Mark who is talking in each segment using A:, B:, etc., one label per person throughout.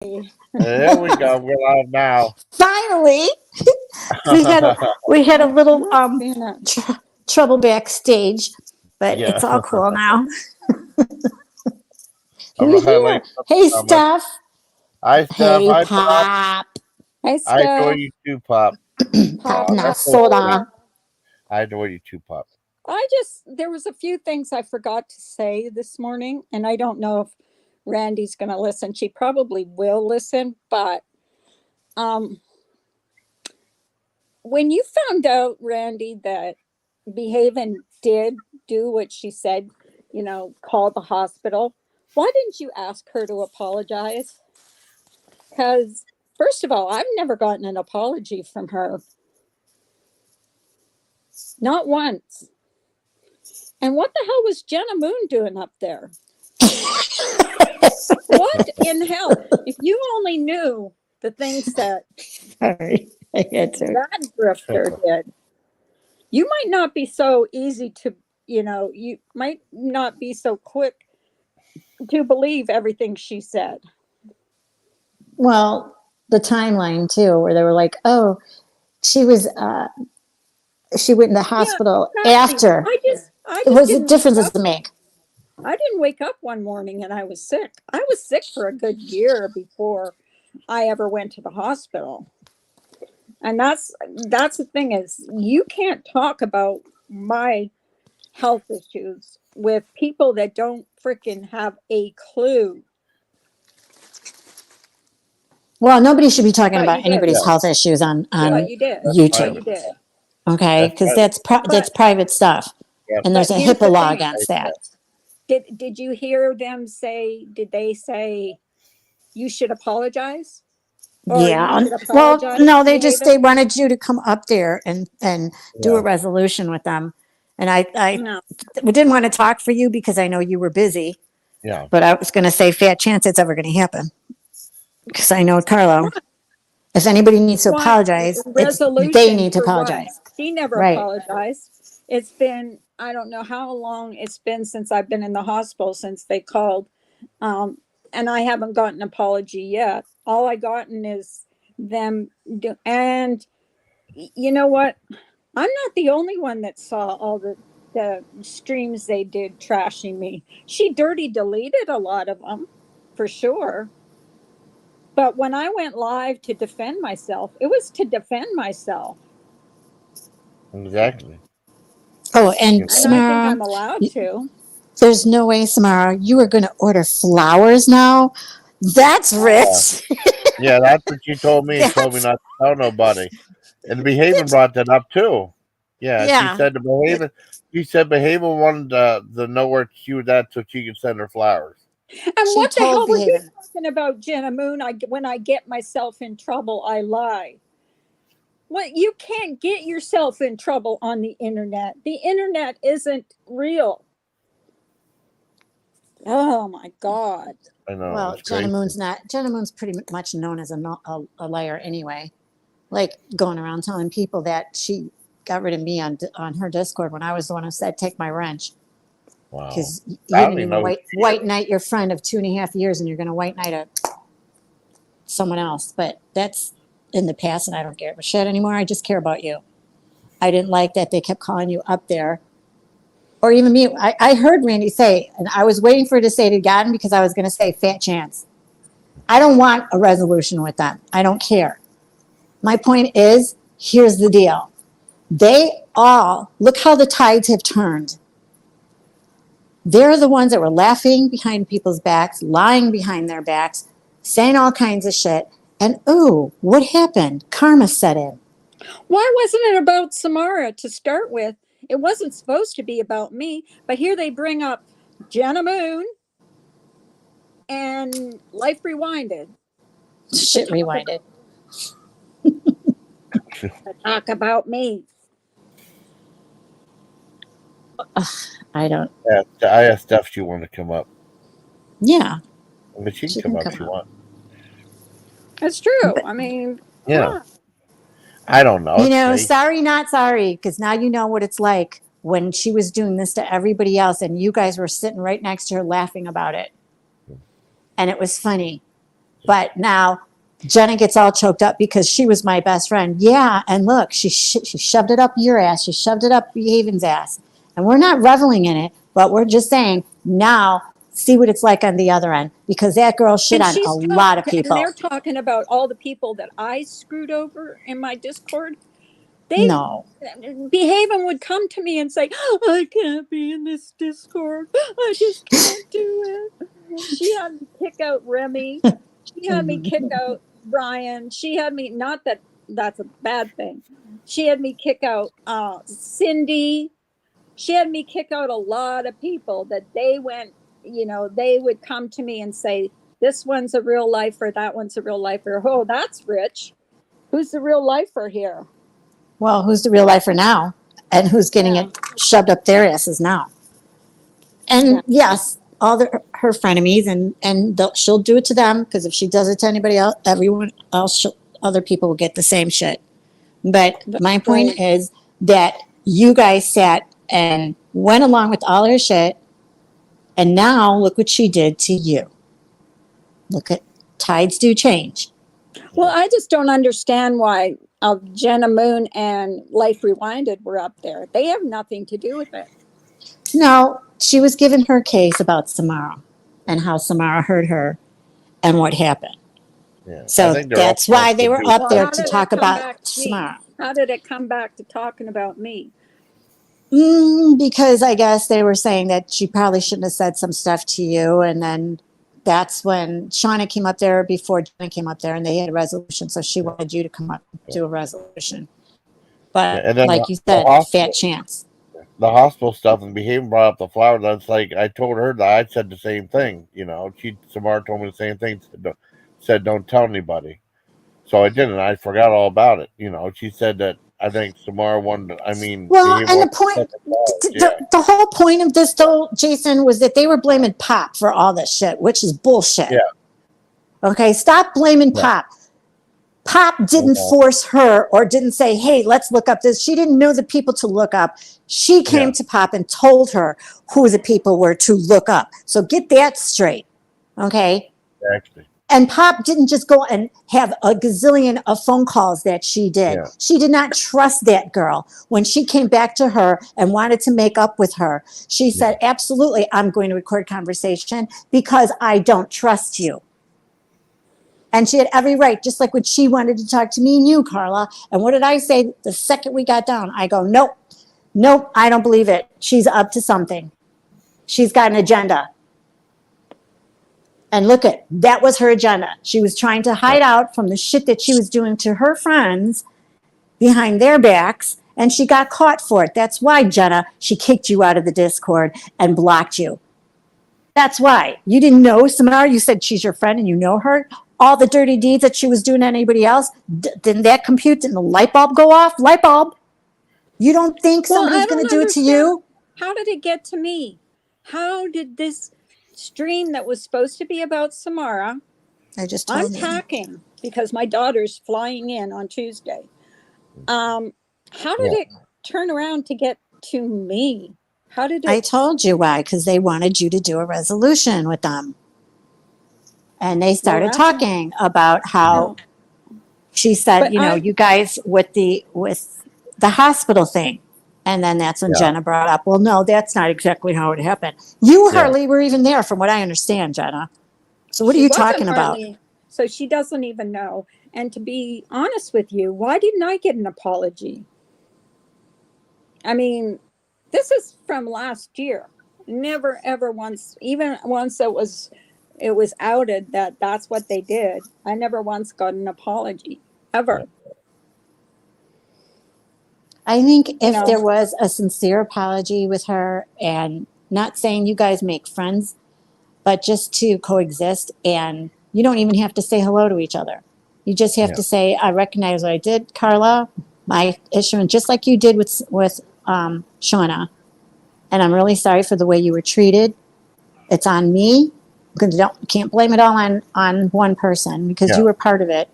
A: There we go. We're live now.
B: Finally, we had a we had a little trouble backstage, but
A: Yeah.
B: it's all cool now.
A: I'm gonna
B: Who's
A: highlight
B: here?
A: something
B: Hey,
A: on my.
B: Steph.
A: Hi, Steph.
B: Hey,
A: Hi, Pop.
B: Pop.
C: Hey,
A: I adore
C: Steph.
A: you too, Pop.
B: Pop
A: Oh,
B: not
A: that's so sweet.
B: soda.
A: I adore you too, Pop.
C: There was a few things I forgot to say this morning, and I don't know if Randy's going to listen. She probably will listen, but um, when you found out, Randy, that Behaven did do what she said, call the hospital, why didn't you ask her to apologize? Because, first of all, I've never gotten an apology from her, not once. And what the hell was Jenna Moon doing up there? What in hell? If you only knew the things that
B: Sorry, I had to.
C: that grifter did, you might not be so easy to, you might not be so quick to believe everything she said.
B: Well, the timeline too, where they were like, "Oh, she was she went in the
C: Yeah,
B: hospital
C: exactly.
B: after."
C: I
B: It
C: just
B: was a
C: didn't wake
B: difference
C: up.
B: to make.
C: I didn't wake up one morning and I was sick. I was sick for a good year before I ever went to the hospital. And that's the thing is you can't talk about my health issues with people that don't freaking have a clue.
B: Well, nobody should be talking
C: But you
B: about
C: did.
B: anybody's
A: Yeah,
B: health issues
A: yeah.
C: But
B: on
C: you did.
A: That's
C: But
B: YouTube.
C: you
A: private.
C: did.
B: Okay,
A: That's
B: because
A: private.
B: that's
C: But
B: private stuff,
A: Yeah.
B: and there's
C: but
B: a
C: here's the
B: HIPAA law
C: thing.
A: Right
B: against that.
A: there.
C: Did you hear them say, did they say you should apologize? Or you
B: Yeah.
C: should
B: Well,
C: apologize
B: no,
C: to
B: they
C: Behaven?
B: wanted you to come up there and do a
A: Yeah.
B: resolution with them, and I
C: No.
B: didn't want to talk for you because I know you were busy,
A: Yeah.
B: but I was going to say fat chance it's ever going to happen because I know Carlo. If anybody needs to
C: What
B: apologize, it's they
C: resolution
B: need to
C: for what?
B: apologize.
C: She never
B: Right.
C: apologized. It's been, I don't know how long it's been since I've been in the hospital since they called. Um, and I haven't gotten an apology yet. All I gotten is them and you know what? I'm not the only one that saw all the streams they did trashing me. She dirty deleted a lot of them for sure. But when I went live to defend myself, it was to defend myself.
A: Exactly.
B: Oh,
A: You
B: and
C: And
A: know.
C: I think
B: Samara,
C: I'm allowed to.
B: there's no way, Samara, you are going to order flowers now. That's
A: Yeah.
B: rich.
A: Yeah. That's what she told me. And told me
B: That's
A: not to tell nobody. And the Behavior brought that up too. Yeah. She
B: yeah.
A: said the Behavior. She said Behavior wanted to know where she was at so she could send her flowers.
C: And
B: She
C: what the
B: told
C: hell were you
B: Behaven.
C: talking about, Jenna Moon? When I get myself in trouble, I lie. What, you can't get yourself in trouble on the internet. The internet isn't real. Oh my God.
A: I know.
B: Well,
A: It's crazy.
B: Jenna Moon's pretty much known as a liar anyway. Like going around telling people that she got rid of me on her Discord when I was the one who said take my wrench
A: Wow.
B: because
A: I
B: you
A: don't
B: didn't
A: even
B: even
A: know who she
B: white
A: is.
B: knight your friend of 2.5 years and you're going to white knight someone else. But that's in the past and I don't give a shit anymore. I just care about you. I didn't like that they kept calling you up there or even me. I heard Randy say, and I was waiting for her to say it again because I was going to say fat chance. I don't want a resolution with them. I don't care. My point is, here's the deal. They all, look how the tides have turned. They're the ones that were laughing behind people's backs, lying behind their backs, saying all kinds of shit. And ooh, what happened? Karma set in.
C: Why wasn't it about Samara to start with? It wasn't supposed to be about me, but here they bring up Jenna Moon and Life Rewinded to
B: Shit
C: talk about
B: rewinded.
C: me.
B: I don't,
A: Yeah. I asked Steph if she wanted to come up.
B: yeah,
A: But she can
B: she
A: come
B: can
A: up if
B: come
A: she
B: up.
A: wants.
C: That's true.
B: But,
C: I mean, come
A: Yeah.
C: on.
A: I don't know.
B: you
A: It's
B: know,
A: fake.
B: sorry, not sorry, because now you know what it's like when she was doing this to everybody else and you guys were sitting right next to her laughing about it. And it was funny. But now Jenna gets all choked up because she was my best friend. Yeah, and look, she shoved it up your ass. She shoved it up Haven's ass. And we're not reveling in it, but we're just saying now see what it's like on the other end because that girl shit
C: And
B: on a
C: she's
B: lot of
C: talking, and
B: people.
C: they're talking about all the people that I screwed over in my Discord. They
B: No.
C: Behaven would come to me and say, I can't be in this Discord. I just can't do it. She had me kick out Remy. She had me kick out Brian. She had me, not that that's a bad thing. She had me kick out Cindy. She had me kick out a lot of people that they went, they would come to me and say, this one's a real lifer, that one's a real lifer. Oh, that's rich. Who's the real lifer here?
B: Well, who's the real lifer now? And who's getting it shoved up their asses now? And yes, all her frenemies, and she'll do it to them because if she does it to anybody else, everyone else, other people will get the same shit. But my point is that you guys sat and went along with all her shit, and now look what she did to you. Look at tides do change.
C: Well, I just don't understand why Jenna Moon and Life Rewinded were up there. They have nothing to do with it.
B: No, she was given her case about Samara and how Samara hurt her and what happened.
A: Yeah.
B: So that's why they were up there to talk about Samara.
C: How did it come back to talking about me?
B: Because I guess they were saying that she probably shouldn't have said some stuff to you. And then that's when Shauna came up there before Jenna came up there and they had a resolution. So she wanted you to come up and do a resolution. But
A: and then
B: like you said, fat chance.
A: The hospital stuff and Behavior brought up the flower. That's like I told her that I said the same thing. Samara told me the same thing. Said don't tell anybody. So I didn't. I forgot all about it. She said that I think Samara wanted.
B: Well, and the point, the whole point of this, though, Jason, was that they were blaming Pop for all this shit, which is bullshit.
A: Yeah.
B: Okay, stop blaming Pop. Pop didn't force her or didn't say, hey, let's look up this. She didn't know the people to look up. She came to Pop and told her who the people were to look up. So get that straight. Okay?
A: Exactly.
B: And Pop didn't just go and have a gazillion of phone calls that she did. Yeah. She did not trust that girl. When she came back to her and wanted to make up with her, she said, absolutely, I'm going to record conversation because I don't trust you. And she had every right, just like when she wanted to talk to me and you, Carla. And what did I say the second we got down? I go, nope, I don't believe it. She's up to something. She's got an agenda. And look that was her agenda. She was trying to hide out from the shit that she was doing to her friends behind their backs, and she got caught for it. That's why, Jenna, she kicked you out of the Discord and blocked you. That's why. You didn't know Samara. You said she's your friend and you know her. All the dirty deeds that she was doing to anybody else, didn't that compute? Didn't the light bulb go off? Light bulb. You don't think somebody's going to do it to you?
C: How did it get to me? How did this stream that was supposed to be about Samara, I'm packing because my daughter's flying in on Tuesday. How did it turn around to get to me? How did it?
B: I told you why, because they wanted you to do a resolution with them. And they started talking about how she said, you guys with the hospital thing. And then that's when Jenna brought up, well, no, that's not exactly how it happened. You hardly were even there, from what I understand, Jenna. So what are you talking about?
C: So she doesn't even know. And to be honest with you, why didn't I get an apology? I mean, this is from last year. Never, ever once, even once it was outed that that's what they did. I never once got an apology, ever.
B: I think if there was a sincere apology with her, and not saying you guys make friends, but just to coexist, and you don't even have to say hello to each other. You just have to say, I recognize what I did, Carla, my issue, and just like you did with Shauna. And I'm really sorry for the way you were treated. It's on me. Can't blame it all on one person because you were part of it.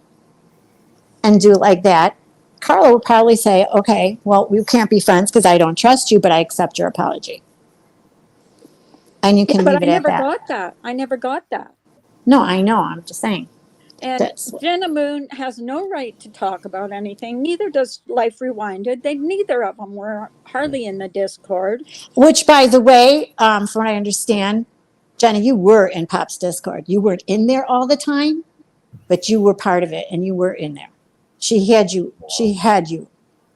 B: And do it like that. Carla would probably say, okay, well, we can't be friends because I don't trust you, but I accept your apology. And you can leave it at that.
C: I never got that.
B: No, I know. I'm just saying.
C: And
B: That's
C: Jenna Moon has no right to talk about anything. Neither does Life Rewinded. Neither of them were hardly in the Discord.
B: which, by the way, from what I understand, Jenny, you were in Pop's Discord. You weren't in there all the time, but you were part of it, and you were in there. She had you. She had you.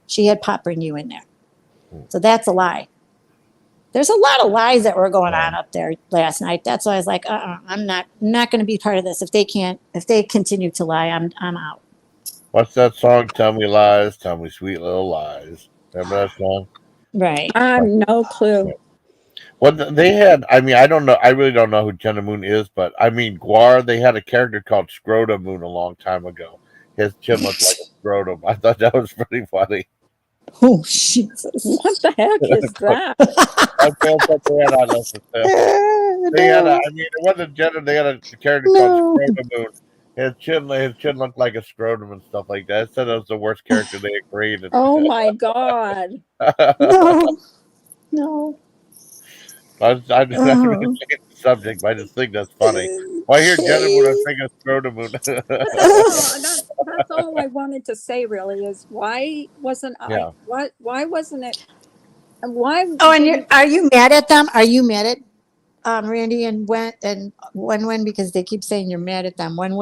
B: She had Pop bring you in there. So that's a lie. There's a lot of lies that were going on up there last night. That's why I was like, I'm not going to be part of this. If they continue to lie, I'm out.
A: What's that song? Tell me lies, tell me sweet little lies. Remember that song?
B: Right.
C: I have no clue.
A: Well, they had. I mean, I don't know. I really don't know who Jenna Moon is, but I mean, Guar. They had a character called Scrotum Moon a long time ago. His chin looked like a scrotum. I thought that was pretty funny.
B: Oh, Jesus.
C: What the heck is that?
A: I felt that they had on us. They had. I mean, it wasn't Jenna. They had a character called Scrotum Moon. His chin looked like a scrotum and stuff like that. I said it was the worst character they had created.
C: Oh my God.
B: No.
A: I just change the subject, but I just think that's funny. Well, I hear Jenna Moon, I think of Scrotum Moon.
C: That's all I wanted to say really is why wasn't
A: Yeah.
C: why wasn't it why
B: Oh, and are you mad at them? Are you mad at Randy and when because they keep saying you're mad at them. One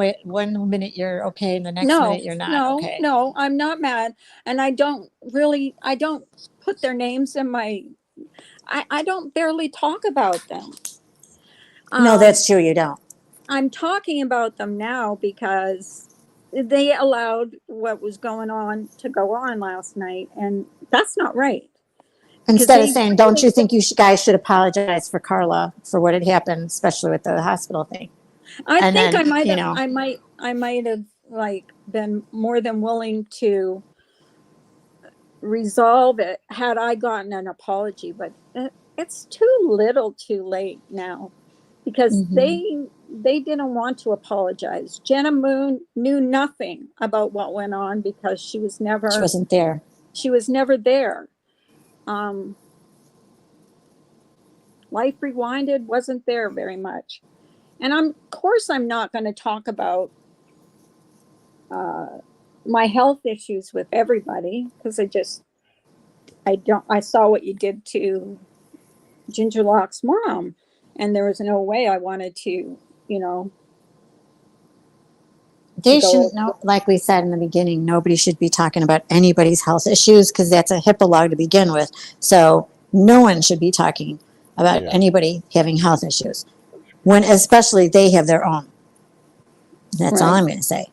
B: minute you're okay, and the next minute you're not okay.
C: No, I'm not mad. And I don't put their names in my I don't barely talk about them.
B: No, that's true. You don't.
C: I'm talking about them now because they allowed what was going on to go on last night, and that's not right.
B: Instead of saying, don't you think you guys should apologize for Carla for what had happened, especially with the hospital thing?
C: I think I might have like been more than willing to resolve it had I gotten an apology, but it's too little too late now because they didn't want to apologize. Jenna Moon knew nothing about what went on because she wasn't there. She was never there. Life Rewinded wasn't there very much. And of course I'm not going to talk about my health issues with everybody because I saw what you did to Ginger Lock's mom, and there was no way I wanted to,
B: They shouldn't know, like we said in the beginning, nobody should be talking about anybody's health issues because that's a HIPAA law to begin with. So no one should be talking about anybody having health issues when especially they have their own. That's all I'm going to say.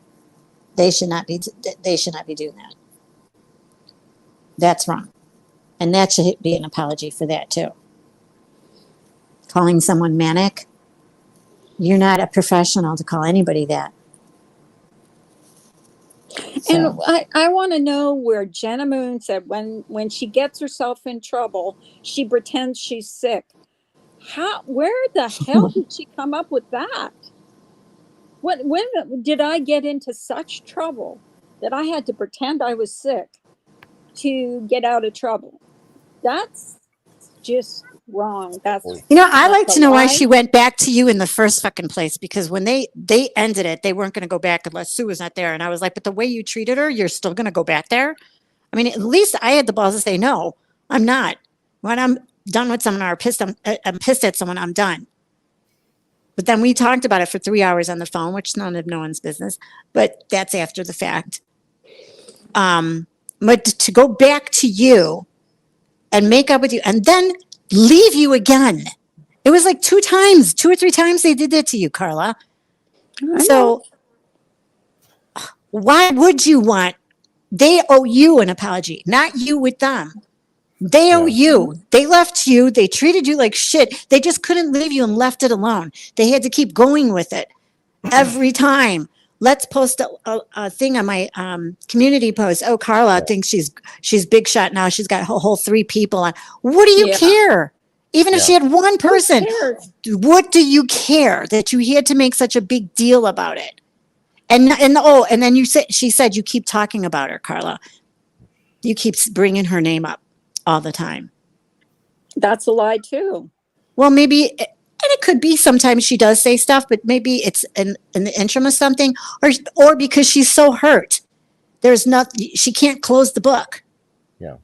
B: They should not be doing that. That's wrong. And that should be an apology for that too. Calling someone manic, you're not a professional to call anybody that.
C: And I want to know where Jenna Moon said when she gets herself in trouble, she pretends she's sick. Where the hell did she come up with that? When did I get into such trouble that I had to pretend I was sick to get out of trouble? That's just wrong.
B: I like to know why she went back to you in the first fucking place, because when they ended it, they weren't going to go back unless Sue was not there. And I was like, but the way you treated her, you're still going to go back there? I mean, at least I had the balls to say, no, I'm not. When I'm done with someone or I'm pissed at someone, I'm done. But then we talked about it for 3 hours on the phone, which is none of no one's business, but that's after the fact. But to go back to you and make up with you and then leave you again. It was like 2 or 3 times they did that to you, Carla. So why would you want, they owe you an apology, not you with them. They owe you. They left you. They treated you like shit. They just couldn't leave you and left it alone. They had to keep going with it every time. Let's post a thing on my community post. Oh, Carla thinks she's big shot now. She's got a whole 3 people on. What do you care? Even if she had one person, what do you care that you had to make such a big deal about it? And then she said you keep talking about her, Carla. You keep bringing her name up all the time.
C: That's a lie too.
B: Well, maybe it could be sometimes she does say stuff, but maybe it's in the interim of something, or because she's so hurt. There's not, she can't close the book
A: Yeah.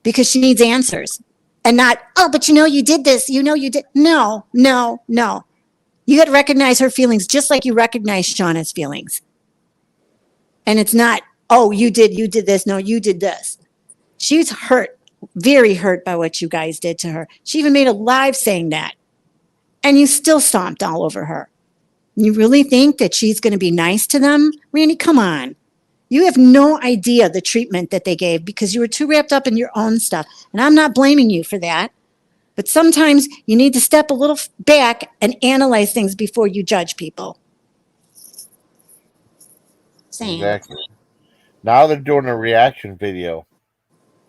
B: because she needs answers. And not, oh, but you did this, you did. No, no, no. You got to recognize her feelings just like you recognize Shauna's feelings. And it's not, oh, you did this. No, you did this. She's hurt, very hurt by what you guys did to her. She even made a live saying that. And you still stomped all over her. You really think that she's going to be nice to them? Randy, come on. You have no idea the treatment that they gave because you were too wrapped up in your own stuff. And I'm not blaming you for that. But sometimes you need to step a little back and analyze things before you judge people. Same.
A: Exactly. Now they're doing a reaction video.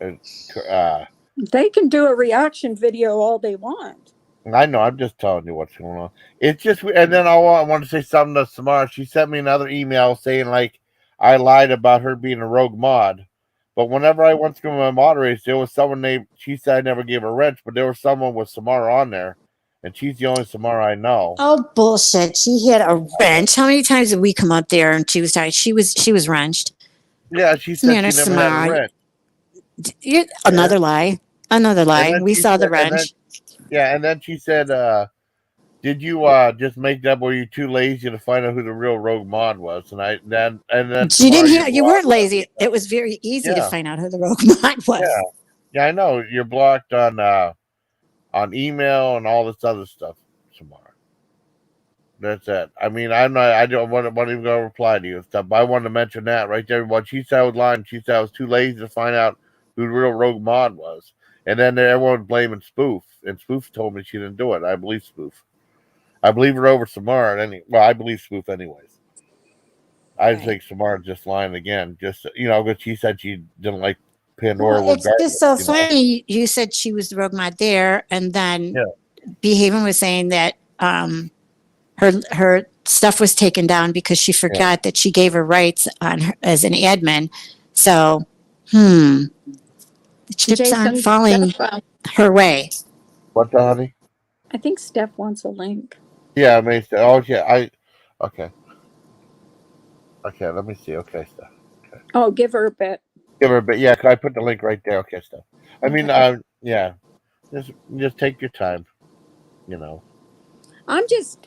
C: They can do a reaction video all they want.
A: I know. I'm just telling you what's going on. It's just, and then I want to say something to Samara. She sent me another email saying like I lied about her being a rogue mod. But whenever I went through my moderators, there was someone named. She said I never gave her a wrench, but there was someone with Samara on there, and she's the only Samara I know.
B: Oh bullshit! She had a wrench. How many times did we come up there and she was tired? She was wrenched.
A: Yeah, she said she never
B: Samara.
A: had a wrench.
B: Another lie. Another lie. We saw the wrench.
A: And then she said, "Did you just make that? Were you too lazy to find out who the real rogue mod was?" And then
B: you didn't hear. You weren't lazy. It was very easy to find out who the rogue mod was.
A: Yeah, I know. You're blocked on email and all this other stuff, Samara. That's it. I mean, I don't want to even go reply to you and stuff. But I wanted to mention that right there. What she said was lying. She said I was too lazy to find out who the real rogue mod was. And then everyone was blaming Spoof. And Spoof told me she didn't do it. I believe Spoof. I believe her over Samara. I believe Spoof anyways. I think Samara's just lying again. Just, because she said she didn't like Pandora.
B: Well, it's just so funny. You said she was the rogue mod there. And then Behaven was saying that her stuff was taken down because she forgot that she gave her rights on her as an admin. So, the chips aren't falling her way.
A: What the honey?
C: I think Steph wants a link.
A: Yeah, I mean, okay. Okay, let me see. Okay, Steph. Okay.
C: Oh, give her a bit.
A: Give her a bit. Yeah, I put the link right there. Okay, Steph. I mean, just take your time.
C: I'm just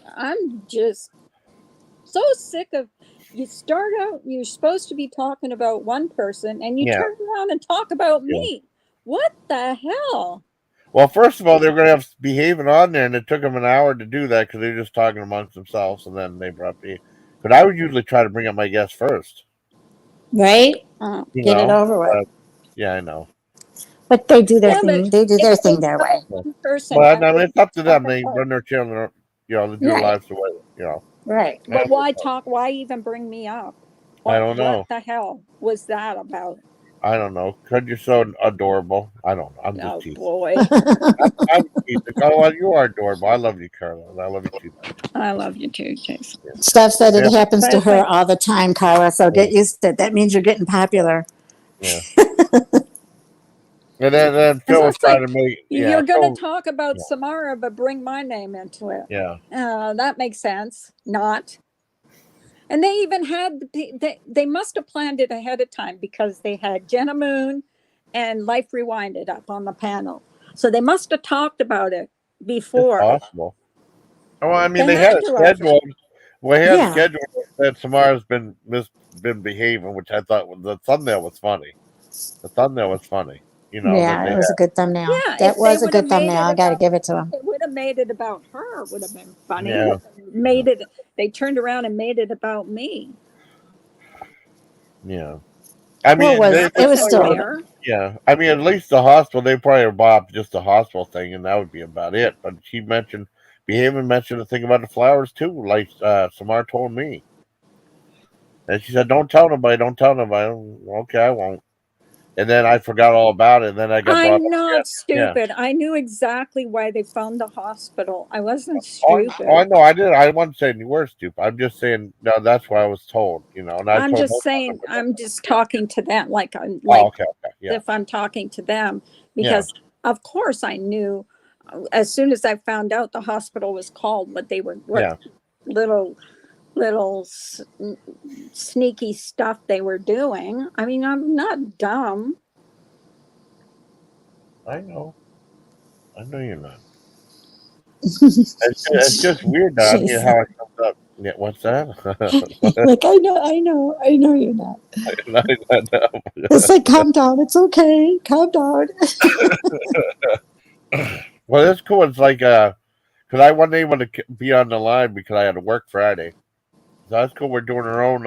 C: so sick of, you start out, you're supposed to be talking about one person and you turn around and talk about me. What the hell?
A: Well, first of all, they were going to have Behaving on there, and it took them an hour to do that because they're just talking amongst themselves, and then they brought me. But I would usually try to bring up my guest first.
B: Right? Get it over with.
A: Yeah, I know.
B: But they do their thing. They do their thing their way.
A: Well, I mean, it's up to them. They run their channel, they do their lives the way,
B: Right.
C: But why talk? Why even bring me up?
A: I don't know.
C: What the hell was that about?
A: I don't know. Because you're so adorable. I don't know. I'm just teasing.
C: Boy.
A: I'm teasing. Oh, well, you are adorable. I love you, Carla. And I love you too.
C: I love you too, Jason.
B: Steph said it happens to her all the time, Carla. So get used to it. That means you're getting popular.
A: Yeah. And then Phil was trying to make.
C: You're going to talk about Samara, but bring my name into it.
A: Yeah.
C: That makes sense. Not. And they even had, they must have planned it ahead of time because they had Jenna Moon and Life Rewinded up on the panel. So they must have talked about it before.
A: It's possible. Oh, I mean, they had a schedule. Well, they had a schedule that Samara's been behaving, which I thought the thumbnail was funny. The thumbnail was funny.
B: It was a good thumbnail. Yeah, that was a good thumbnail. I got to give it to them.
C: It would have made it about her. It would have been funny.
A: Yeah.
C: They turned around and made it about me.
A: Yeah. I mean,
B: it was still there.
A: Yeah. I mean, at least the hospital, they probably bought just the hospital thing, and that would be about it. But she mentioned the thing about the flowers, too, like Samara told me. And she said, don't tell nobody. Okay, I won't. And then I forgot all about it. And then I got brought up.
C: I'm not stupid. Yeah. I knew exactly why they found the hospital. I wasn't stupid.
A: Oh, I know. I did. I wasn't saying you were stupid. I'm just saying, no, that's what I was told, And
C: I'm just saying, I'm just talking to them
A: okay. Yeah.
C: If I'm talking to them, because of course I knew as soon as I found out the hospital was called, what
A: Yeah.
C: little sneaky stuff they were doing. I mean, I'm not dumb.
A: I know. I know you're not. It's just weird down here
B: Jason.
A: how it comes up. Yeah, what's that?
B: Like, I know you're not.
A: No, no.
B: It's like, calm down. It's okay. Calm down.
A: Well, it's cool. It's like, because I wasn't able to be on the line because I had to work Friday. So that's cool. We're doing our own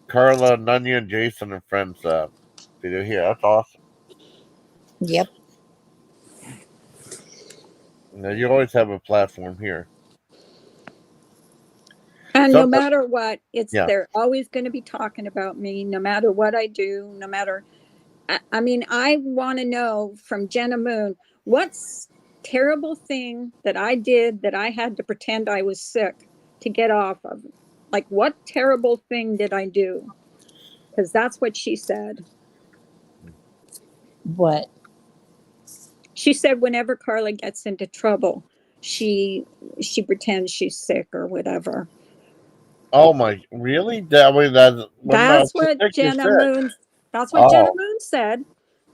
A: Carla, Nunya, and Jason and friends video here. That's awesome.
B: Yep.
A: You always have a platform here.
C: And no
A: Some,
C: matter what,
A: yeah,
C: they're always going to be talking about me, no matter what I do, no matter. I mean, I want to know from Jenna Moon, what's terrible thing that I did that I had to pretend I was sick to get off of? Like, what terrible thing did I do? Because that's what she said.
B: What?
C: She said whenever Carla gets into trouble, she pretends she's sick or whatever.
A: oh my, really? That way, that's when
C: That's
A: she's
C: what
A: sick, she's
C: Jenna
A: sick.
C: Moon. That's what Jenna
A: Oh,
C: Moon said.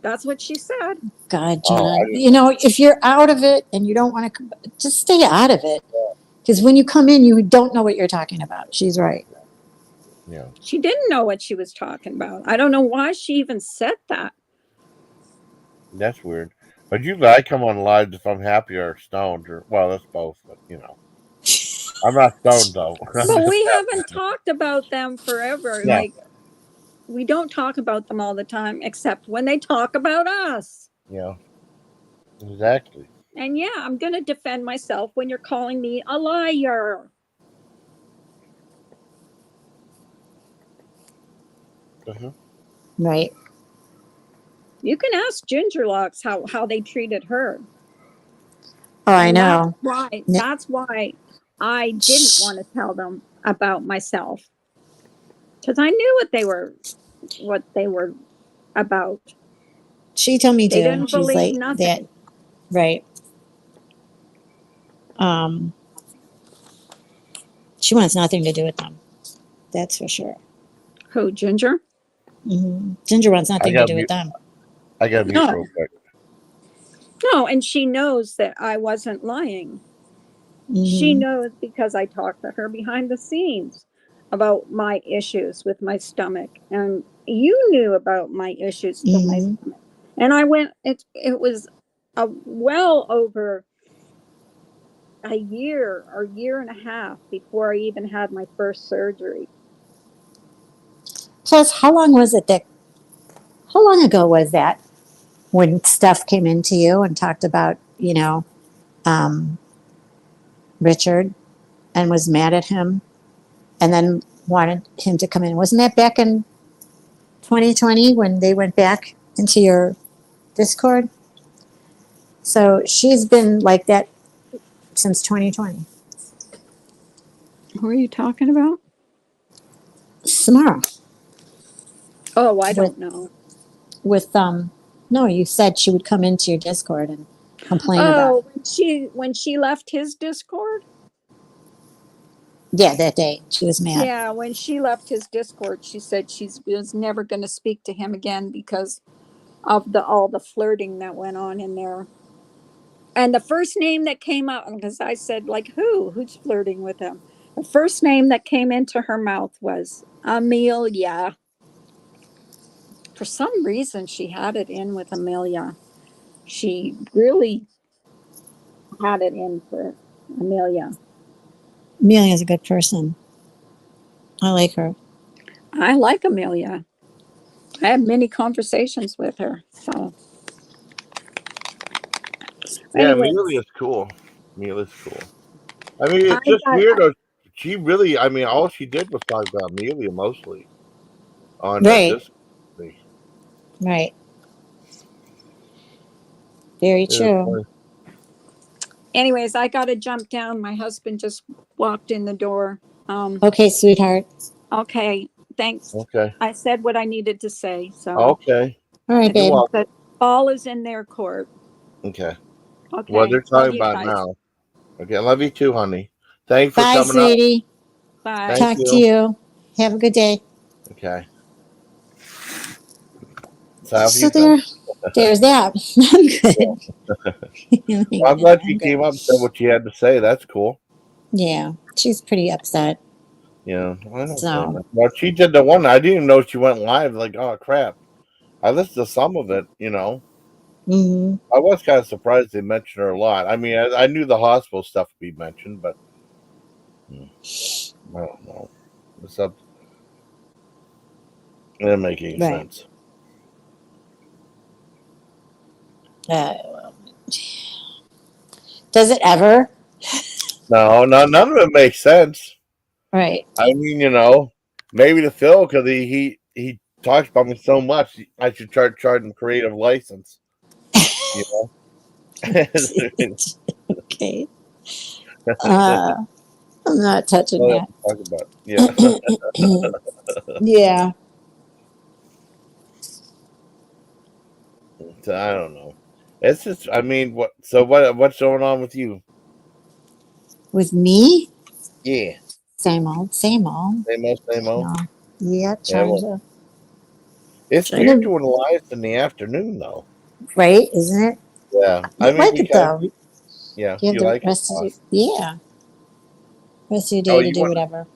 C: That's what she said.
B: God,
A: oh,
B: Jenna.
A: I didn't
B: You
A: know.
B: know, if you're out of it and you don't want to, just stay out of it. Because when you come in, you don't know what you're talking about. She's right.
A: Yeah,
C: She didn't know what she was talking about. I don't know why she even said that.
A: that's weird. But usually I come on live if I'm happy or stoned, or well, that's both. But I'm not stoned though. I'm
C: But
A: just
C: we
A: happy.
C: haven't talked about them forever.
A: Yeah,
C: Like, we don't talk about them all the time, except when they talk about us.
A: yeah, exactly.
C: And yeah, I'm going to defend myself when you're calling me a liar.
A: Uh-huh.
B: Right.
C: You can ask Gingerlocks how they treated her.
B: Oh, I
C: And
B: know.
C: that's why I didn't want to tell them about myself. Because I knew what they were about.
B: She told me
C: They
B: to.
C: didn't
B: She's
C: believe
B: like that.
C: nothing.
B: Right. Um, she wants nothing to do with them. That's for sure.
C: Who, Ginger?
B: Ginger wants
A: I
B: nothing to
A: got
B: do with
A: mute.
B: them.
A: I got mute real
C: No,
A: quick.
C: no, and she knows that I wasn't lying. She
B: Hmm.
C: knows because I talked to her behind the scenes about my issues with my stomach, and you knew about my issues with my
B: Hmm.
C: stomach. And I went. It was well over a year or year and a half before I even had my first surgery.
B: Plus, how long was it that? How long ago was that when Steph came into you and talked about um, Richard and was mad at him and then wanted him to come in? Wasn't that back in 2020 when they went back into your Discord? So she's been like that since 2020.
C: Who are you talking about?
B: Samara
C: Oh, I
B: with
C: don't know.
B: no, you said she would come into your Discord and complain about
C: Oh, when she left his Discord.
B: yeah that day she was mad.
C: Yeah, when she left his Discord, she said she was never going to speak to him again because of the all the flirting that went on in there. And the first name that came out, because I said, like, who's flirting with him? The first name that came into her mouth was Amelia. For some reason, she had it in with Amelia. She really had it in for Amelia.
B: Amelia's a good person. I like her.
C: I like Amelia. I had many conversations with her. So,
A: Yeah,
C: anyways,
A: Amelia's cool. Amelia's cool. I mean,
C: I
A: it's just
C: got
A: weird. She really, I mean, all she did was talk about Amelia mostly on
B: Right,
A: this.
B: right. Very
A: It was
B: true.
A: funny.
C: anyways, I got to jump down. My husband just walked in the door.
B: Okay, sweetheart.
C: Okay, thanks.
A: Okay.
C: I said what I needed to say. So
A: Okay.
B: All right,
A: You're
B: babe.
A: welcome.
C: the ball is in their court.
A: Okay.
C: Okay.
A: what they're
C: Love
A: talking
C: you
A: about
C: guys.
A: now. Okay, I love you too, honey. Thanks for
B: Bye,
A: coming up.
B: sweetie.
C: Bye.
A: Thank
B: Talk to
A: you.
B: you. Have a good day.
A: Okay. So how have
B: So
A: you been?
B: there's that. I'm good.
A: Well, I'm glad
B: I'm
A: you
B: good.
A: came up and said what you had to say. That's cool.
B: Yeah, she's pretty upset.
A: Yeah, I don't blame
B: So,
A: her. Well, she did the one. I didn't even know she went live. Like, oh crap! I listened to some of it.
B: mhm.
A: I was kind of surprised they mentioned her a lot. I mean, I knew the hospital stuff would be mentioned, but I don't know. It's up. It didn't make any
B: Right.
A: sense.
B: Uh, does it ever?
A: No, none of it makes sense.
B: Right.
A: I mean, maybe to Phil because he talks about me so much. I should start charging creative license. You know.
B: Okay. Uh, I'm not touching
A: What else
B: that.
A: to talk about? Yeah.
B: Yeah.
A: So, I don't know. It's just. I mean, what? So what's going on with you?
B: With me,
A: Yeah.
B: same old, same old.
A: Same old, same
B: You
A: old.
B: know. Yeah,
A: Yeah. Well,
B: trying
A: it's weird
B: to,
A: doing lives in the afternoon, though.
B: right, isn't it?
A: Yeah. I
B: You
A: mean,
B: like it
A: because
B: though.
A: yeah,
B: You have
A: you
B: the
A: like it.
B: rest of your, yeah, rest of your
A: Oh,
B: day to do whatever.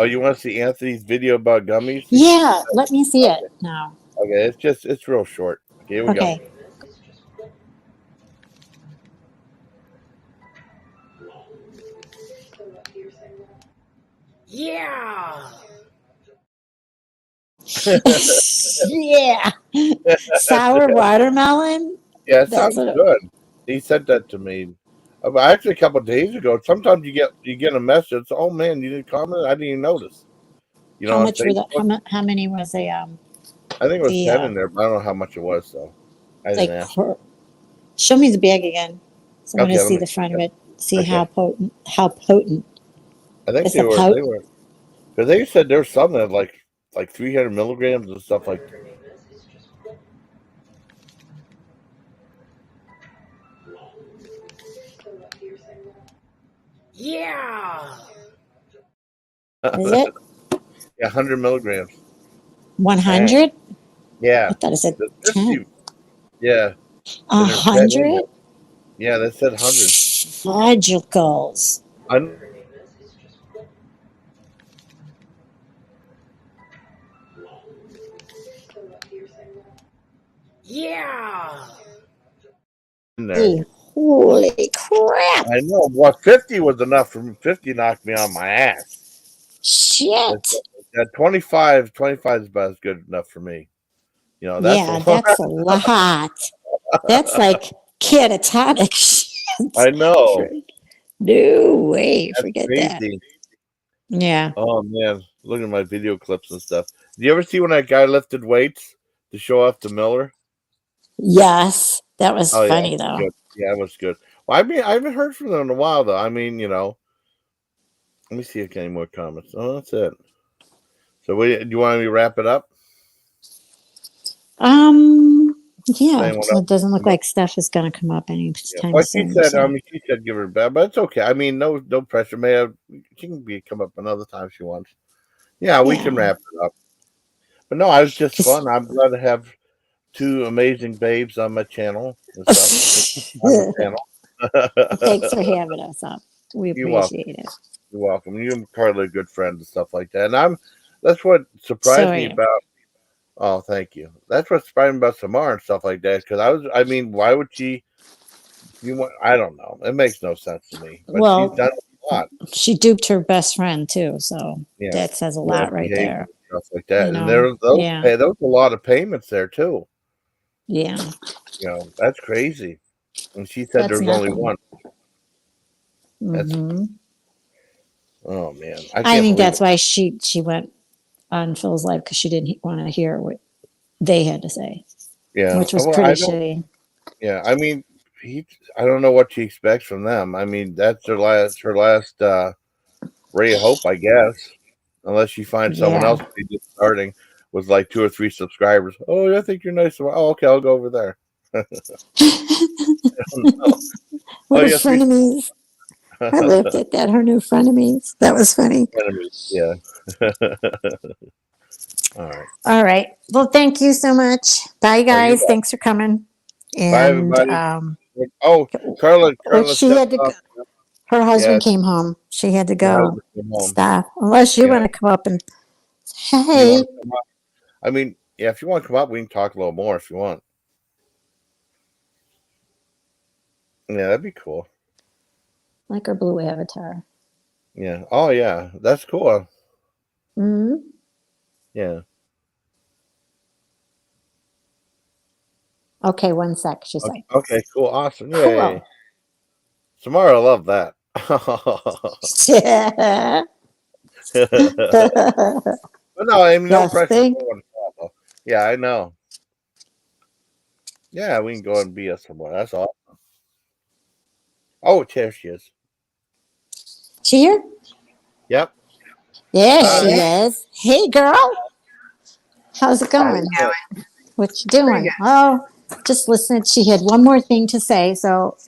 A: you want to see Anthony's video about gummies?
B: Yeah, let me see it
A: Okay.
B: now.
A: Okay. It's real short. Okay, here we go.
B: Okay.
A: Yeah.
B: Yeah. Sour watermelon.
A: Yeah, it
B: That's
A: sounds
B: what.
A: good. He said that to me. Actually, a couple of days ago. Sometimes you get a message. Oh man, you didn't comment. I didn't even notice.
B: How
A: On
B: much were the?
A: Facebook.
B: How many was
A: I think it was
B: the
A: 10 in there, but I don't know how much it was though. I didn't
B: like?
A: ask.
B: Show me the bag again. So I want to
A: Okay, let
B: see
A: me.
B: the front of it. See
A: Okay,
B: how potent. How potent.
A: I think
B: It's
A: they
B: a
A: were
B: pout.
A: they were because they said there was some that like 300 milligrams and stuff like. Yeah.
B: Is it
A: Yeah, 100 milligrams. Dang.
B: 100? I
A: Yeah.
B: thought it said
A: The
B: 10.
A: 50. Yeah.
B: A
A: And there's 10 in there.
B: 100
A: Yeah, they said 100.
B: fudgicles.
A: I, yeah. In there.
B: Hey, holy crap!
A: I know. What 50 was enough for me. 50 knocked me on my ass. That,
B: Shit.
A: that 25 is about as good enough for me. That's a
B: Yeah,
A: lot.
B: that's a lot. That's like catatonic shit.
A: I know.
B: No way.
A: That's
B: Forget that.
A: crazy.
B: Yeah.
A: Oh man, look at my video clips and stuff. Do you ever see when that guy lifted weights to show off to Miller?
B: Yes. That was
A: Oh yeah,
B: funny
A: that was
B: though.
A: good. Yeah, that was good. Well, I haven't heard from them in a while though. I mean, let me see if I get any more comments. Oh, that's it. So, do you want me to wrap it up?
B: Yeah,
A: Saying what
B: so
A: else?
B: it doesn't look like stuff is gonna come up
A: Yeah.
B: anytime
A: Well, she
B: soon.
A: said.
B: So
A: She said give her a bad, but it's okay. I mean, no pressure. May have, she can come up another time she wants. Yeah, we can
B: yeah.
A: wrap it up. But no, I was just
B: 'Cause-
A: fun. I'm glad to have two amazing babes on my channel and stuff. On the channel.
B: Thanks for having us up. We
A: You're welcome.
B: appreciate it.
A: You're welcome. You and Carla are good friends and stuff like that. And that's what
B: So
A: surprised
B: are
A: me
B: you.
A: about. Oh, thank you. That's what surprised me about Samar and stuff like that. Because I mean, why would she? I don't know. It makes no sense to me. But she's
B: Well,
A: done a lot.
B: she duped her best friend too, so
A: Yeah,
B: that says a
A: yeah,
B: lot right
A: behavior
B: there.
A: and stuff like
B: You
A: that. And
B: know? Yeah.
A: there was a lot of payments there too.
B: Yeah.
A: That's crazy. And she said there
B: That's
A: was only
B: nothing.
A: one. That's
B: Hmm.
A: oh man, I
B: I
A: can't
B: think
A: believe
B: that's
A: it.
B: why she went on Phil's life because she didn't want to hear what they had to say,
A: Yeah,
B: which was
A: well,
B: pretty
A: I don't.
B: shitty.
A: Yeah, I mean, I don't know what she expects from them. I mean, that's her last ray of hope, I guess. Unless she finds someone else
B: Yeah.
A: just starting with like 2 or 3 subscribers. Oh, I think you're nice. Oh, okay, I'll go over there. Oh,
B: We're
A: yes, we
B: frenemies. I laughed at that. Her new frenemies. That was funny.
A: enemies. Yeah. All right.
B: All right. Well, thank you so much. Bye,
A: Oh, you're
B: guys.
A: welcome.
B: Thanks for coming.
A: Bye,
B: And
A: everybody. Oh, Carla,
B: which
A: Carla
B: she
A: stepped
B: had to go.
A: off.
B: Her
A: Yeah,
B: husband came home. She had to
A: your
B: go.
A: husband came home.
B: Stop. Unless you
A: Yeah.
B: want to come up and
A: Do you want
B: hey,
A: to come up? I mean, yeah, if you want to come up, we can talk a little more if you want. Yeah, that'd be cool.
B: like her blue avatar.
A: Yeah. Oh, yeah. That's cool.
B: Hmm.
A: Yeah.
B: Okay, one sec. She
A: Okay,
B: said,
A: okay, cool. Awesome. Yay.
B: "Cool."
A: Samara, I love that.
B: Yeah.
A: But no, I mean, no
B: Yes.
A: pressure.
B: Thank.
A: Yeah, I know. Yeah, we can go and be us somewhere. That's all. Oh, there she is.
B: She here?
A: Yep.
B: Yeah, she
A: Hi.
B: is. Hey, girl. How's it
A: How you
B: going?
A: doing?
B: What you
D: Pretty
B: doing?
D: good.
B: Oh, just listening. She had one more thing to say, so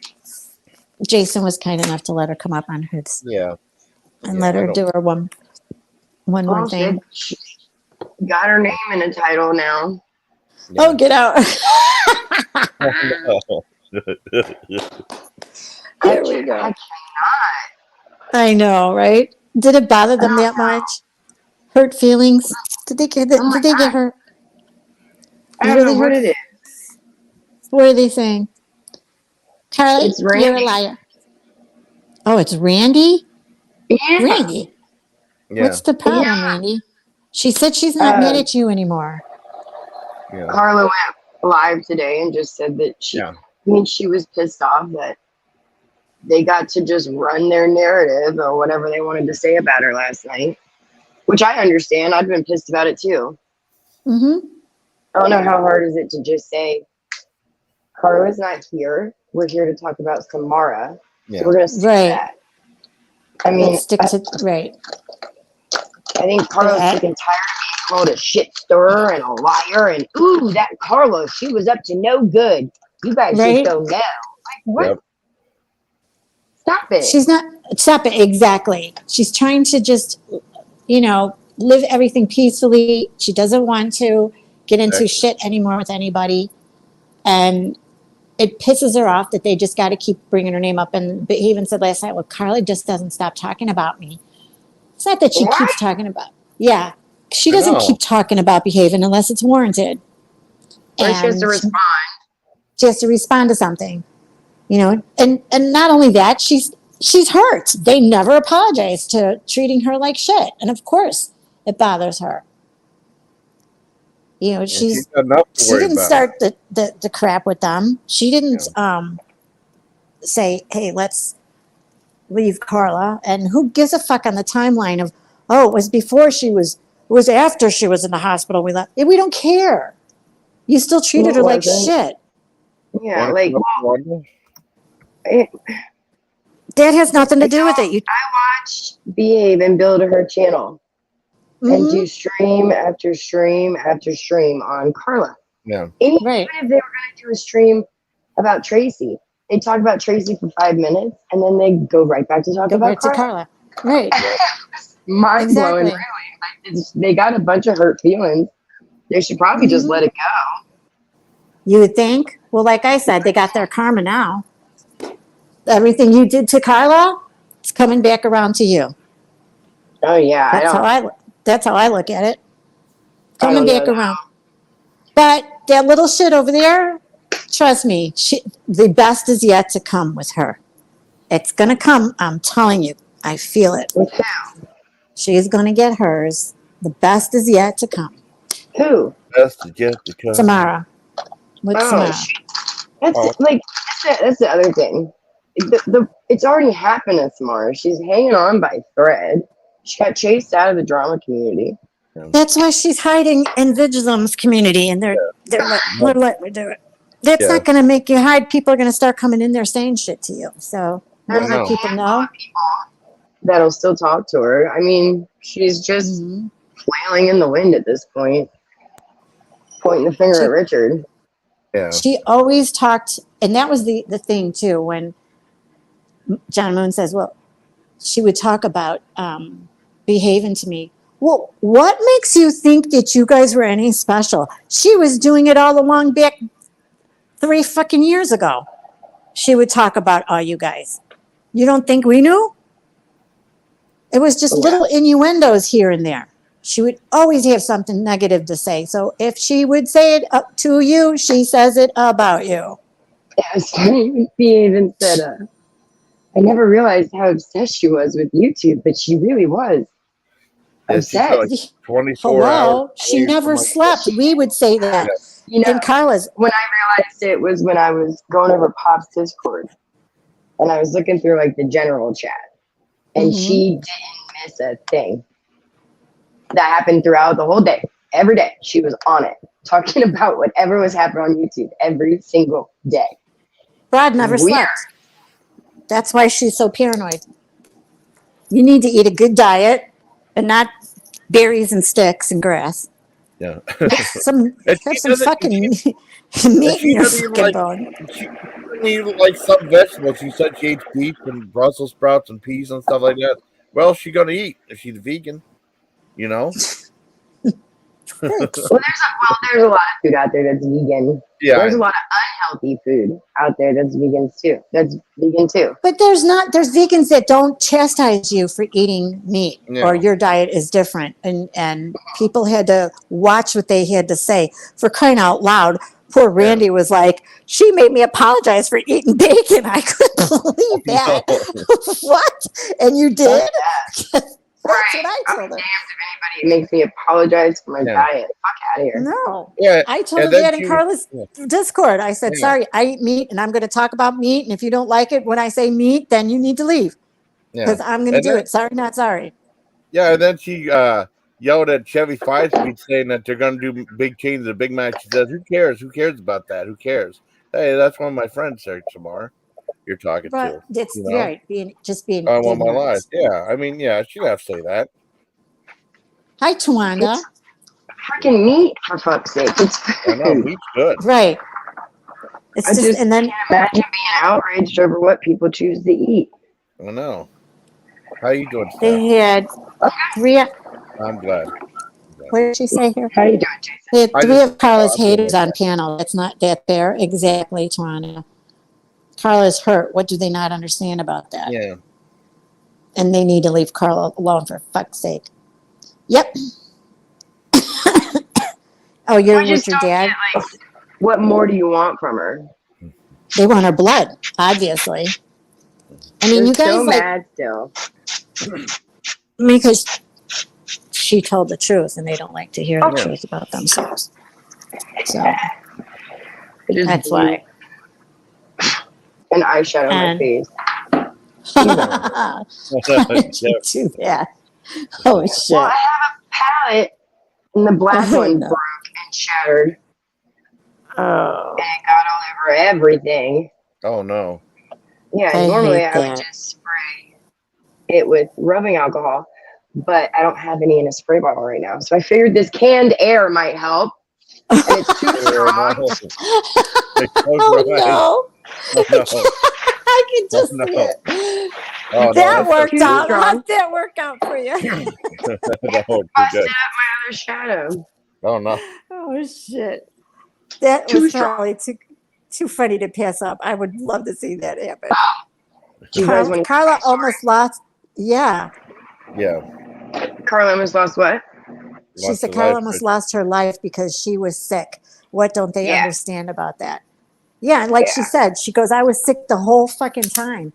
B: Jason was kind enough to let her come up on hers
A: Yeah.
B: and
A: Yeah,
B: let
A: I
B: her
A: don't.
B: do her one more
D: Well,
B: thing.
D: she got her name in a title now.
B: Oh,
A: Yeah.
B: get out. There we
D: I
B: go.
D: cannot.
B: I know, right? Did it bother them that much? Hurt feelings? Did they get
D: Oh my
B: did they get
D: God.
B: hurt?
D: I don't know
B: Really
D: what
B: hurt?
D: it is.
B: What are they saying? Carly,
D: It's
B: you're a
D: Randy.
B: liar. Oh, it's Randy?
D: Yeah.
B: Randy.
A: Yeah.
B: What's the
D: Yeah.
B: problem, Randy? She said she's not mad
D: Uh,
B: at you anymore.
A: Yeah.
D: Carla went live today and just said that
A: Yeah.
D: she was pissed off that they got to just run their narrative or whatever they wanted to say about her last night, which I understand. I've been pissed about it too.
B: Mm-hmm.
D: I don't know how hard is it to just say, Carla's not here. We're here to talk about Samara. So
A: Yeah.
D: we're going to stick to
B: Right.
D: that. I mean,
B: Let's stick to right.
D: I think Carla's sick
B: That
D: and tired of being called a shit stirrer and a liar. And ooh, that Carla, she was up to no good. You guys just
B: right?
D: don't know. Like, what?
A: Yep.
D: Stop it.
B: She's not stop it exactly. She's trying to just, live everything peacefully. She doesn't want to get into
A: Exactly.
B: shit anymore with anybody. And it pisses her off that they just got to keep bringing her name up. And he even said last night, well, Carly just doesn't stop talking about me. It's not that she
D: What?
B: keeps talking about, yeah, she
A: I
B: doesn't
A: know.
B: keep talking about behaving unless it's warranted.
D: Or she has to
B: And
D: respond.
B: she has to respond to something, and not only that, she's hurt. They never apologized to treating her like shit. And of course it bothers her.
A: And she's
B: She's
A: got enough to
B: she
A: worry
B: didn't
A: about.
B: start the crap with them. She didn't
A: Yeah.
B: say, hey, let's leave Carla. And who gives a fuck on the timeline of, oh, it was before it was after she was in the hospital. We left. We don't care. You still treated
D: It
B: her like
D: wasn't.
B: shit.
D: Yeah,
A: Want to
D: like,
A: come up to London?
D: it,
B: That has nothing to
D: you
B: do with it.
D: know, I watched Behave and build her channel and
B: Mm-hmm,
D: do stream after stream after stream on Carla.
A: Yeah.
D: And even
B: right.
D: if they were going to do a stream about Tracy, they talk about Tracy for 5 minutes and then they go right back to talk
B: Go
D: about
B: right to
D: Carla.
B: Carla. Right.
D: Mind blowing,
B: Exactly.
D: really. Like, they got a bunch of hurt feelings. They should probably just
B: Mm-hmm.
D: let it go.
B: You would think. Well, like I said, they got their karma now. Everything you did to Carla, it's coming back around to you.
D: Oh yeah,
B: That's how I look at it.
D: I
B: Coming
D: don't know.
B: back around. But that little shit over there, trust me, the best is yet to come with her. It's going to come. I'm telling you. I feel it.
D: With
B: She's going to get hers. The best is yet to come.
D: who?
A: Best is yet to come.
B: Samara. With
D: Oh,
B: Samara.
D: that's
A: Oh,
D: like that's the other thing. It's already happened to Samara. She's hanging on by thread. She got chased out of the drama community.
B: That's why she's hiding in Vigilum's community, and they're letting her do it. That's
A: yeah.
B: not going to make you hide. People are going to start coming in there saying shit to you. So we'll
D: There's a
B: let
A: know.
B: people
D: handful
B: know.
D: of people that'll still talk to her. I mean, she's just flailing in the wind at this point, pointing the finger
B: She,
D: at Richard.
A: Yeah.
B: She always talked, and that was the thing too, when John Moon says, well, she would talk about behaving to me. Well, what makes you think that you guys were any special? She was doing it all along back 3 fucking years ago. She would talk about all you guys. You don't think we knew? It was just little innuendos here and there. She would always have something negative to say. So if she would say it up to you, she says it about you.
D: Yes, he even said, I never realized how obsessed she was with YouTube, but she really was
A: Yeah, she
D: obsessed.
A: felt like 24
B: Hello,
A: hours.
B: she never slept. We would say that.
D: You know,
B: And Carla's,
D: when I realized it was when I was going over Pop's Discord and I was looking through like the general chat, and she didn't miss a thing. That happened throughout the whole day. Every day she was on it, talking about whatever was happening on YouTube every single day.
B: Brad never slept. That's why she's so paranoid. You need to eat a good diet and not berries and sticks and grass.
A: Yeah.
B: Have some fucking meat in your fucking bone.
A: She doesn't eat like some vegetables. She said she eats beef and Brussels sprouts and peas and stuff like that. Well, she's gonna eat if she's vegan, you know.
D: Well, there's a lot of food out there that's vegan.
A: Yeah,
D: There's a lot of unhealthy food out there that's vegan too.
B: But there's vegans that don't chastise you for eating meat or your diet is different. And people had to watch what they had to say. For crying out loud, poor Randi was like, she made me apologize for eating bacon. I couldn't believe that. What? And you did? That's what I told her.
D: Damned if anybody makes me apologize for my diet. Fuck out of here.
B: No.
A: Yeah.
B: I told her that in Carla's Discord. I said, sorry, I eat meat and I'm going to talk about meat. And if you don't like it when I say meat, then you need to leave. Because I'm going to do it. Sorry, not sorry.
A: Yeah, and then she yelled at Chevy 5-Speed saying that they're going to do big changes at Big Mac. She says, who cares? Who cares about that? Who cares? Hey, that's one of my friends, Sarah Samar. You're talking to.
B: It's right. Being
A: I want my life. Yeah. I mean, yeah, she'd have to say that.
B: Hi, Tawanda.
D: Freaking meat, for fuck's sake. It's
A: I know, meat's good.
B: Right. It's just and then
D: can't imagine being outraged over what people choose to eat.
A: I know. How you doing, Steph?
B: They had 3.
A: I'm glad.
B: What did she say here?
D: How you doing, Jason?
B: They had 3 of Carla's haters on panel. That's not that fair. Exactly, Tawanda. Carla's hurt. What do they not understand about that?
A: Yeah.
B: And they need to leave Carla alone for fuck's sake. Yep. Oh, you're with your dad?
D: Get, what more do you want from her?
B: They want her blood, obviously. I mean,
D: They're
B: you guys
D: so
B: like
D: mad still.
B: because she told the truth, and they don't like to hear the truth about themselves. So that's why.
D: An eyeshadow on my face.
B: Too bad. Oh shit!
D: Well, I have a palette, and the black one broke and shattered.
B: Oh.
D: And it got all over everything.
A: Oh no.
D: Yeah, normally I would just spray it with rubbing alcohol, but I don't have any in a spray bottle right now. So I figured this canned air might help. And it's too strong.
B: Oh no. I can just see it. That worked out. How'd that work out for you?
A: Busted
D: up my other shadow.
A: Oh no.
B: Oh shit. That was probably too funny to pass up. I would love to see that happen. Carla almost lost. Yeah.
A: Yeah.
D: Carla almost lost what?
B: She said Carla almost lost her life because she was sick. What don't they understand about that? Yeah, and like she said, she goes, I was sick the whole fucking time.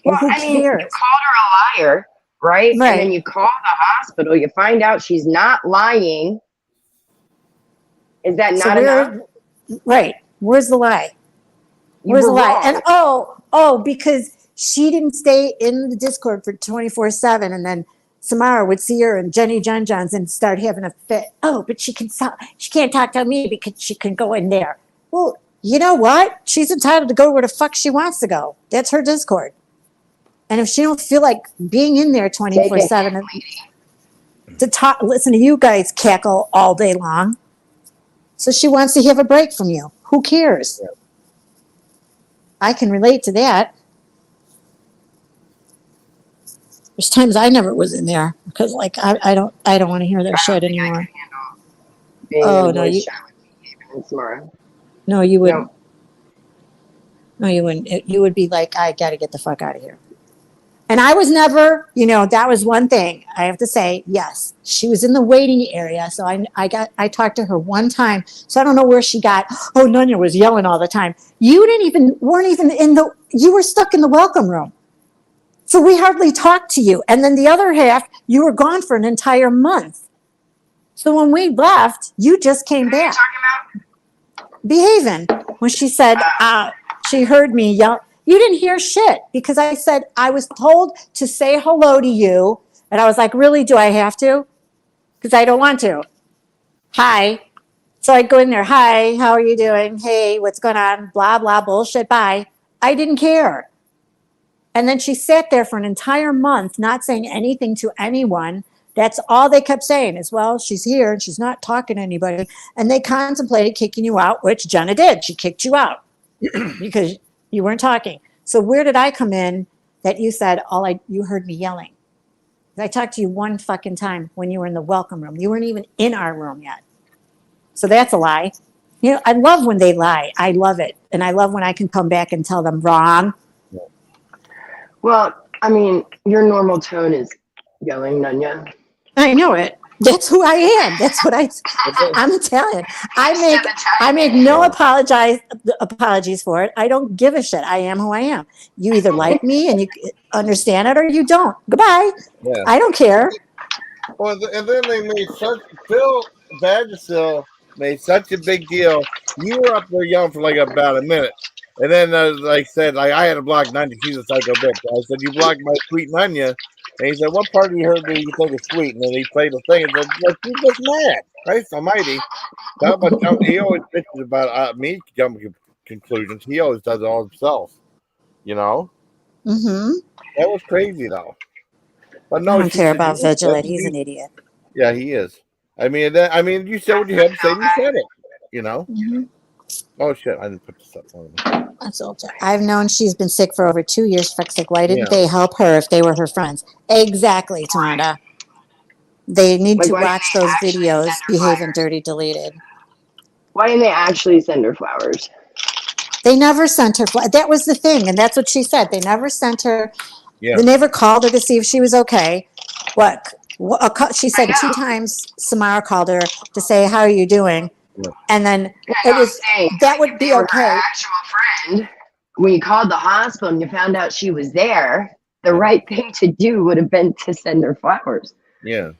D: Well,
B: who
D: I mean,
B: cares?
D: you called her a liar, right? And then you call the hospital, you find out she's not lying. Is that not enough?
B: Right. Where's the lie? Where's the lie? And because she didn't stay in the Discord for 24/7, and then Samara would see her and Jenny John Johns and start having a fit. Oh, but she can't talk to me because she can go in there. Well, you know what? She's entitled to go where the fuck she wants to go. That's her Discord. And if she don't feel like being in there 24/7 to talk, listen to you guys cackle all day long. So she wants to have a break from you. Who cares?
A: Yeah.
B: I can relate to that. There's times I never was in there because, like, I don't want to hear their shit anymore.
D: Being in
B: Oh
D: a
B: no,
D: voice chat with Haven and Samara.
B: no, you wouldn't.
D: No.
B: No, you wouldn't. You would be like, I got to get the fuck out of here. And I was never, that was one thing I have to say. Yes, she was in the waiting area, so I talked to her one time. So I don't know where she got. Oh, Nunya was yelling all the time. You weren't even you were stuck in the welcome room. So we hardly talked to you. And then the other half, you were gone for an entire month. So when we left, you just came back. Behaving. When she said, she heard me yell. You didn't hear shit because I said I was told to say hello to you. And I was like, really, do I have to? Because I don't want to. Hi. So I'd go in there. Hi, how are you doing? Hey, what's going on? Blah, blah, bullshit. Bye. I didn't care. And then she sat there for an entire month, not saying anything to anyone. That's all they kept saying is, well, she's here and she's not talking to anybody. And they contemplated kicking you out, which Jenna did. She kicked you out because you weren't talking. So where did I come in that you said you heard me yelling? I talked to you one fucking time when you were in the welcome room. You weren't even in our room yet. So that's a lie. I love when they lie. I love it. And I love when I can come back and tell them wrong.
D: Well, I mean, your normal tone is yelling, Nunya.
B: I know it. That's who I am. That's what I'm Italian. I make no apologies for it. I don't give a shit. I am who I am. You either like me and you understand it or you don't. Goodbye.
A: Yeah.
B: I don't care.
A: Well, and then they made Phil Vagisil made such a big deal. You were up there yelling for like about a minute. And then, like said, I had to block Nunya. She's a psycho bitch. I said, you blocked my sweet Nunya. And he said, what part of you heard me you think is sweet? And then he played the thing and said, like, you're just mad. Christ almighty. He always bitches about me jumping conclusions. He always does it all himself.
B: Mm-hmm.
A: That was crazy, though. But no,
B: I don't care about Vigilant. He's an idiot.
A: Yeah, he is. I mean, you said what you had to say. You said it.
B: Mm-hmm.
A: Oh, shit. I didn't put this up on me.
B: That's all. I've known she's been sick for over 2 years. Fuck's sake. Why didn't they help her if they were her friends? Exactly, Tonda. They need to watch those videos, Behaving Dirty Deleted.
D: Why didn't they actually send her flowers?
B: They never sent her flowers. That was the thing, and that's what she said. They never sent her.
A: Yeah.
B: They never called her to see if she was okay. She said 2 times Samara called her to say, how are you doing? Yeah. And then that would be okay.
D: Her actual friend, when you called the hospital and you found out she was there, the right thing to do would have been to send her flowers.
A: Yeah.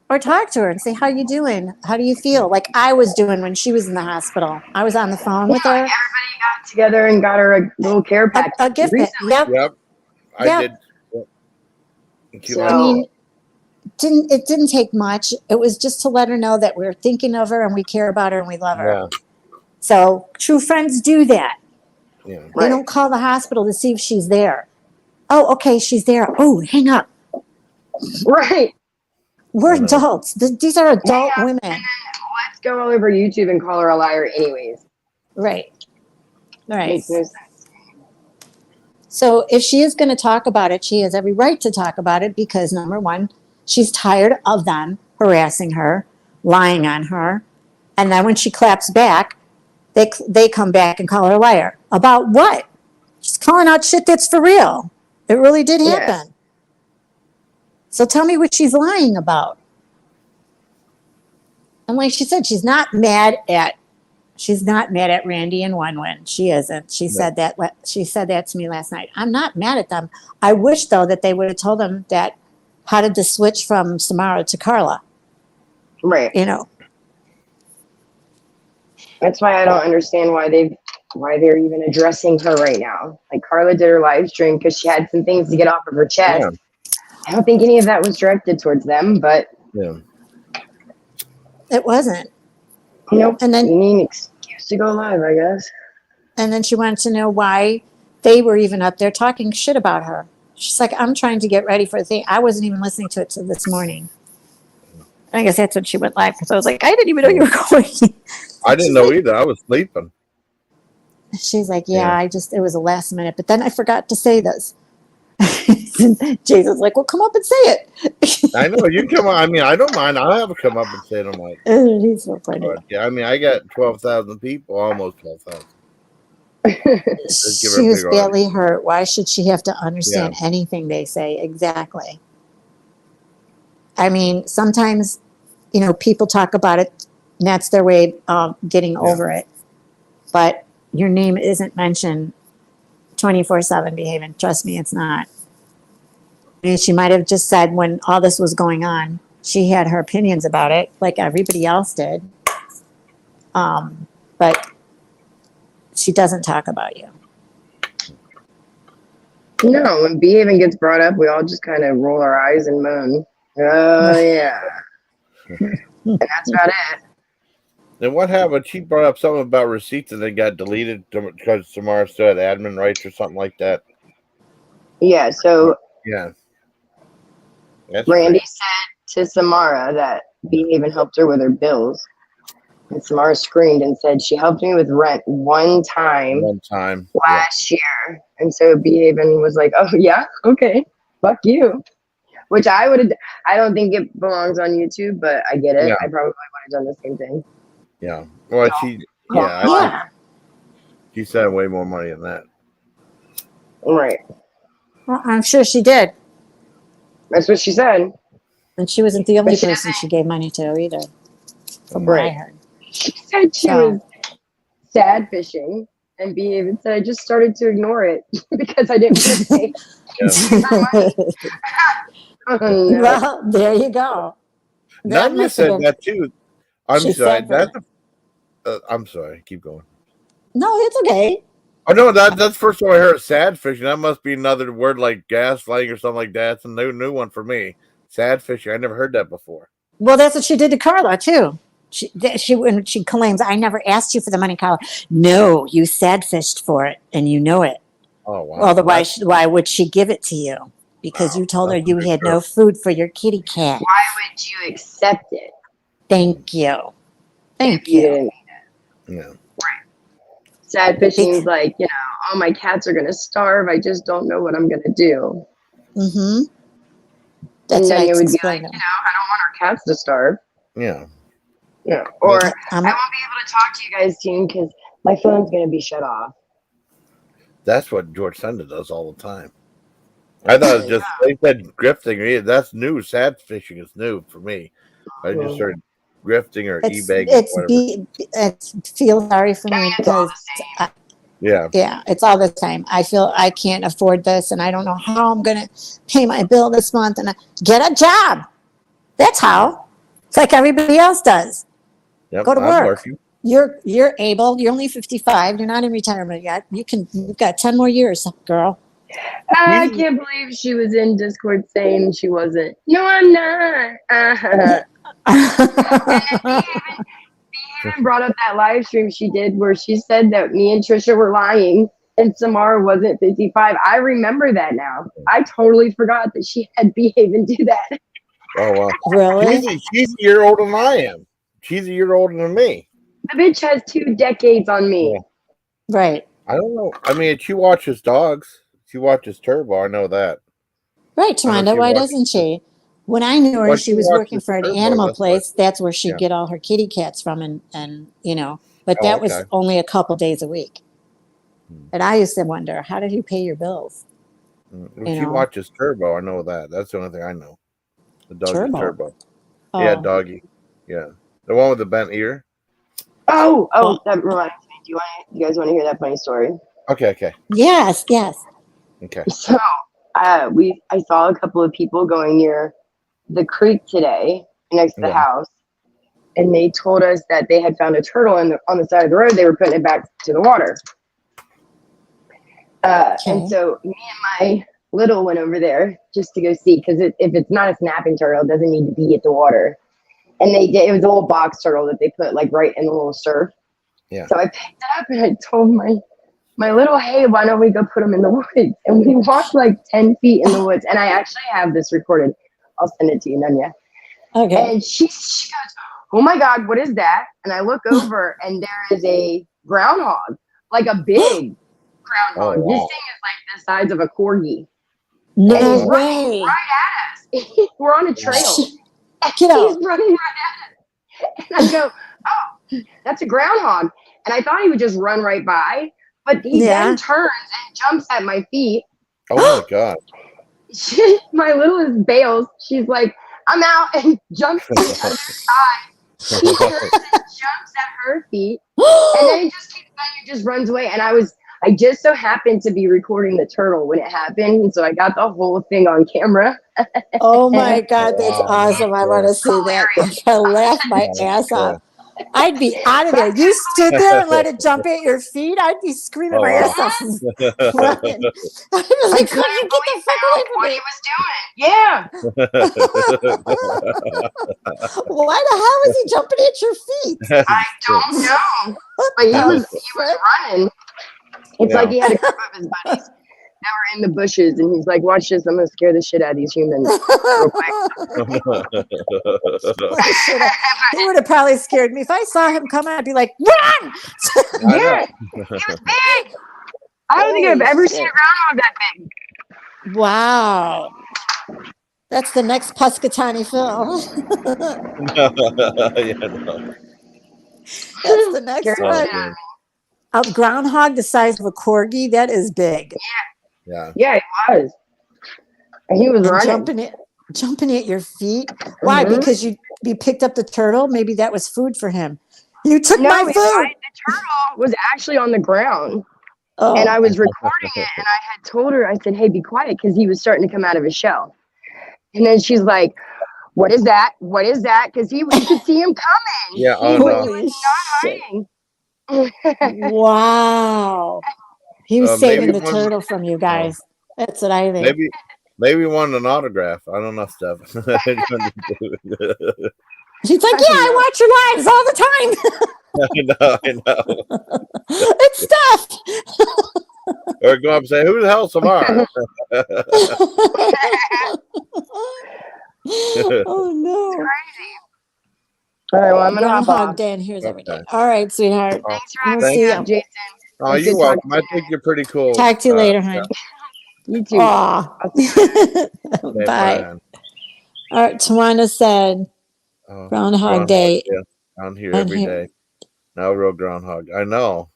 B: Or talk to her and say, how you doing? How do you feel? Like I was doing when she was in the hospital. I was on the phone with her.
D: Everybody got together and got her a little care package.
B: A gift. Yep.
A: I did. Yep.
D: So,
B: I mean, it didn't take much. It was just to let her know that we're thinking of her and we care about her and we love her.
A: Yeah.
B: So true friends do that.
A: Yeah.
B: They don't call the hospital to see if she's there. Oh, okay, she's there. Oh, hang up.
D: Right.
B: We're adults. These are adult women.
D: Let's go all over YouTube and call her a liar anyways.
B: Right.
D: Makes no sense.
B: So if she is going to talk about it, she has every right to talk about it because, number one, she's tired of them harassing her, lying on her. And then when she claps back, they come back and call her a liar. About what? She's calling out shit that's for real. It really did happen. Yeah. So tell me what she's lying about. And like she said, she's not mad at Randi and Wenwen. She isn't. She said that to me last night. I'm not mad at them. I wish though that they would have told them that how did the switch from Samara to Carla.
D: Right. That's why I don't understand why they're even addressing her right now. Like Carla did her live stream because she had some things to get off of her chest. Yeah. I don't think any of that was directed towards them, but
B: it wasn't.
D: Nope. And then you need an excuse to go live, I guess.
B: And then she wanted to know why they were even up there talking shit about her. She's like, I'm trying to get ready for the thing. I wasn't even listening to it till this morning. I guess that's when she went live because I was like, I didn't even know you were going.
A: I didn't
B: She's
A: know
B: like,
A: either. I was sleeping.
B: she's like,
A: Yeah.
B: it was a last minute, but then I forgot to say this. Jason's like, well, come up and say it.
A: I know you come on. I mean, I don't mind. I'll have to come up and say it. I'm like,
B: He's so funny.
A: but yeah. I mean, I got 12,000 people, almost 12,000. Just give her
B: She
A: a
B: was
A: big arm.
B: badly hurt. Why should she have to understand
A: Yeah.
B: anything they say? Exactly. I mean, sometimes, people talk about it, and that's their way of getting over it. But your name isn't mentioned 24/7 behaving. Trust me, it's not. I mean, she might have just said when all this was going on, she had her opinions about it, like everybody else did. But she doesn't talk about you.
D: No, when behaving gets brought up, we all just kind of roll our eyes and moan. Oh, yeah. And that's about it.
A: Then what happened? She brought up something about receipts and they got deleted because Samara still had admin rights or something like that.
D: Yeah, so
A: Yeah. That's
D: Randy
A: great.
D: said to Samara that behaving helped her with her bills. And Samara screamed and said she helped me with rent one time
A: One time.
D: last year. And so behaving was like, oh, yeah, okay, fuck you. Which I don't think it belongs on YouTube, but I get it.
A: Yeah.
D: I probably would have done the same thing.
A: Yeah. Well,
B: Yeah.
A: She said way more money than that.
D: Right.
B: Well, I'm sure she did.
D: That's what she said.
B: And she wasn't the only
D: But she
B: person she gave money to either, from what I
D: Right.
B: heard.
D: She said she
B: So-
D: was sad fishing, and behaving said I just started to ignore it because I didn't want to pay her money. Oh, no.
B: Well, there you go. That
A: Nanya
B: must have
A: said
B: been.
A: that too. I'm
B: She
A: sorry.
B: said that.
A: I'm sorry. Keep going.
B: No, it's okay.
A: Oh no, that's the first time I heard sad fishing. That must be another word like gaslighting or something like that. It's a new one for me. Sad fishing. I never heard that before.
B: Well, that's what she did to Carla too. When she claims, I never asked you for the money, Carla. No, you sad fished for it, and you know it.
A: Oh wow.
B: Otherwise, why would she give it to you? Because you told her you had no food for your kitty cat.
D: Why would you accept it?
B: Thank you. Thank
D: if you
B: you.
D: didn't?
A: Yeah.
D: Sad fishing's like, oh, my cats are going to starve. I just don't know what I'm going to do.
B: Mm-hmm. That's
D: and
B: what
D: then
B: I
D: you would be like,
B: explained.
D: I don't want our cats to starve.
A: Yeah.
D: Yeah. Or
A: Yeah.
D: I won't be able to talk to you guys soon because my phone's going to be shut off.
A: That's what George Sunda does all the time. I thought it was just they said grifting. That's new. Sad fishing is new for me. I just heard grifting or e-begging.
B: It's feel sorry for me because it's all the time. I feel I can't afford this and I don't know how I'm going to pay my bill this month and get a job. That's how. It's like everybody else does.
A: Yep,
B: Go to
A: I'm
B: work.
A: working.
B: You're able. You're only 55. You're not in retirement yet. You've got 10 more years, girl.
D: I can't believe she was in Discord saying she wasn't. No, I'm not. Behaven brought up that live stream she did where she said that me and Trisha were lying and Samara wasn't 55. I remember that now. I totally forgot that she had Behaven do that.
A: Oh wow!
B: Really?
A: She's a year older than I am. She's a year older than me.
D: The bitch has 2 decades on me.
A: Yeah.
B: Right.
A: I don't know. I mean, she watches dogs. She watches Turbo. I know that.
B: Right, Tawanda. Why doesn't she? When I knew her, she was working for an animal place. That's where she'd get all her kitty cats from, and but that was only a couple days a week. And I used to wonder, how did you pay your bills?
A: She watches Turbo. I know that. That's the only thing I know. The dog is Turbo.
B: Oh.
A: Yeah, doggy. Yeah, the one with the bent ear.
D: Oh, that reminds me. Do you guys want to hear that funny story?
A: Okay.
B: Yes.
A: Okay.
D: So, I saw a couple of people going near the creek today next to the house, and they told us that they had found a turtle on the side of the road. They were putting it back to the water. And so me and my little went over there just to go see, because if it's not a snapping turtle, it doesn't need to be at the water. And it was a little box turtle that they put like right in the little surf.
A: Yeah.
D: So I picked it up and I told my little, hey, why don't we go put them in the woods? And we walked like 10 feet in the woods. And I actually have this recorded. I'll send it to you, Nanya.
B: Okay.
D: And she goes, oh my God, what is that? And I look over and there is a groundhog, like a big groundhog.
A: Oh,
D: This
A: wow.
D: thing is like the size of a corgi.
B: No
D: And he's running
B: way.
D: right at us. We're on a trail.
B: Get
D: He's
B: out.
D: running right at us. And I go, oh, that's a groundhog. And I thought he would just run right by, but he
B: Yeah.
D: then turns and jumps at my feet.
A: Oh my God.
D: My littlest bails. She's like, I'm out, and jumps to the other side. He turns and jumps at her feet, and then he just runs away. And I just so happened to be recording the turtle when it happened, and so I got the whole thing on camera.
B: Oh my God, that's
A: Wow,
B: awesome. I want to see that. I laugh my ass off. I'd be out of there. You stood there and let it jump at your feet. I'd be screaming
A: Oh,
B: my
A: wow.
B: ass off running. I'd be
D: I
B: like,
D: couldn't
B: you get the fuck
D: believe
B: away from
D: what
B: me.
D: he was doing. Yeah,
B: Why the hell was he jumping at your feet?
D: I don't know, but he was running. It's like he had a group of his buddies that were in the bushes, and he's like, "Watch this! I'm gonna scare the shit out of these humans real quick."
B: He would have probably scared me. If I saw him coming, I'd be like, run!
D: Yeah, he was big. I don't think I've
B: Holy
D: ever
B: shit.
D: seen a groundhog that big.
B: Wow. That's the next Puscatani film.
A: Yeah, no.
B: That's the next
D: Scared the
B: one.
D: shit out of me.
B: A groundhog the size of a corgi, that is big.
A: Yeah.
D: Yeah, he was. And he was
B: And
D: running.
B: jumping at your feet. Why?
D: Mhm.
B: Because you picked up the turtle? Maybe that was food for him. You took
D: No,
B: my food.
D: the turtle was actually on the ground.
B: Oh.
D: And I was recording it, and I had told her, I said, hey, be quiet, because he was starting to come out of his shell. And then she's like, what is that? What is that? Because we could see him coming.
A: Yeah. Oh no.
B: Holy shit.
D: hiding.
B: Wow. He was saving
A: Maybe
B: the turtle from you guys. That's what I think.
A: maybe wanted an autograph. I don't know stuff.
B: She's like, yeah, I watch your lives all the time.
A: I know.
B: It's stuff.
A: Or go up and say, "Who the hell's Samar?"
B: Oh no.
D: Crazy. All right, well, I'm going to hop
B: Groundhog
D: off.
B: Day and here's every day.
A: Okay.
B: All right, sweetheart.
D: Thanks for
B: We'll
D: having
B: see
D: me
B: ya.
D: up, Jason.
A: Oh,
D: It's
A: you're
D: good
A: welcome.
D: talking
A: I think you're pretty cool.
B: Talk to you later, hon.
D: You too.
B: Aw.
A: Okay,
B: Bye. All right, Tawana said
A: Oh,
B: Groundhog Day.
A: Yeah, down here
B: On
A: every
B: here.
A: day. No real groundhog. I know.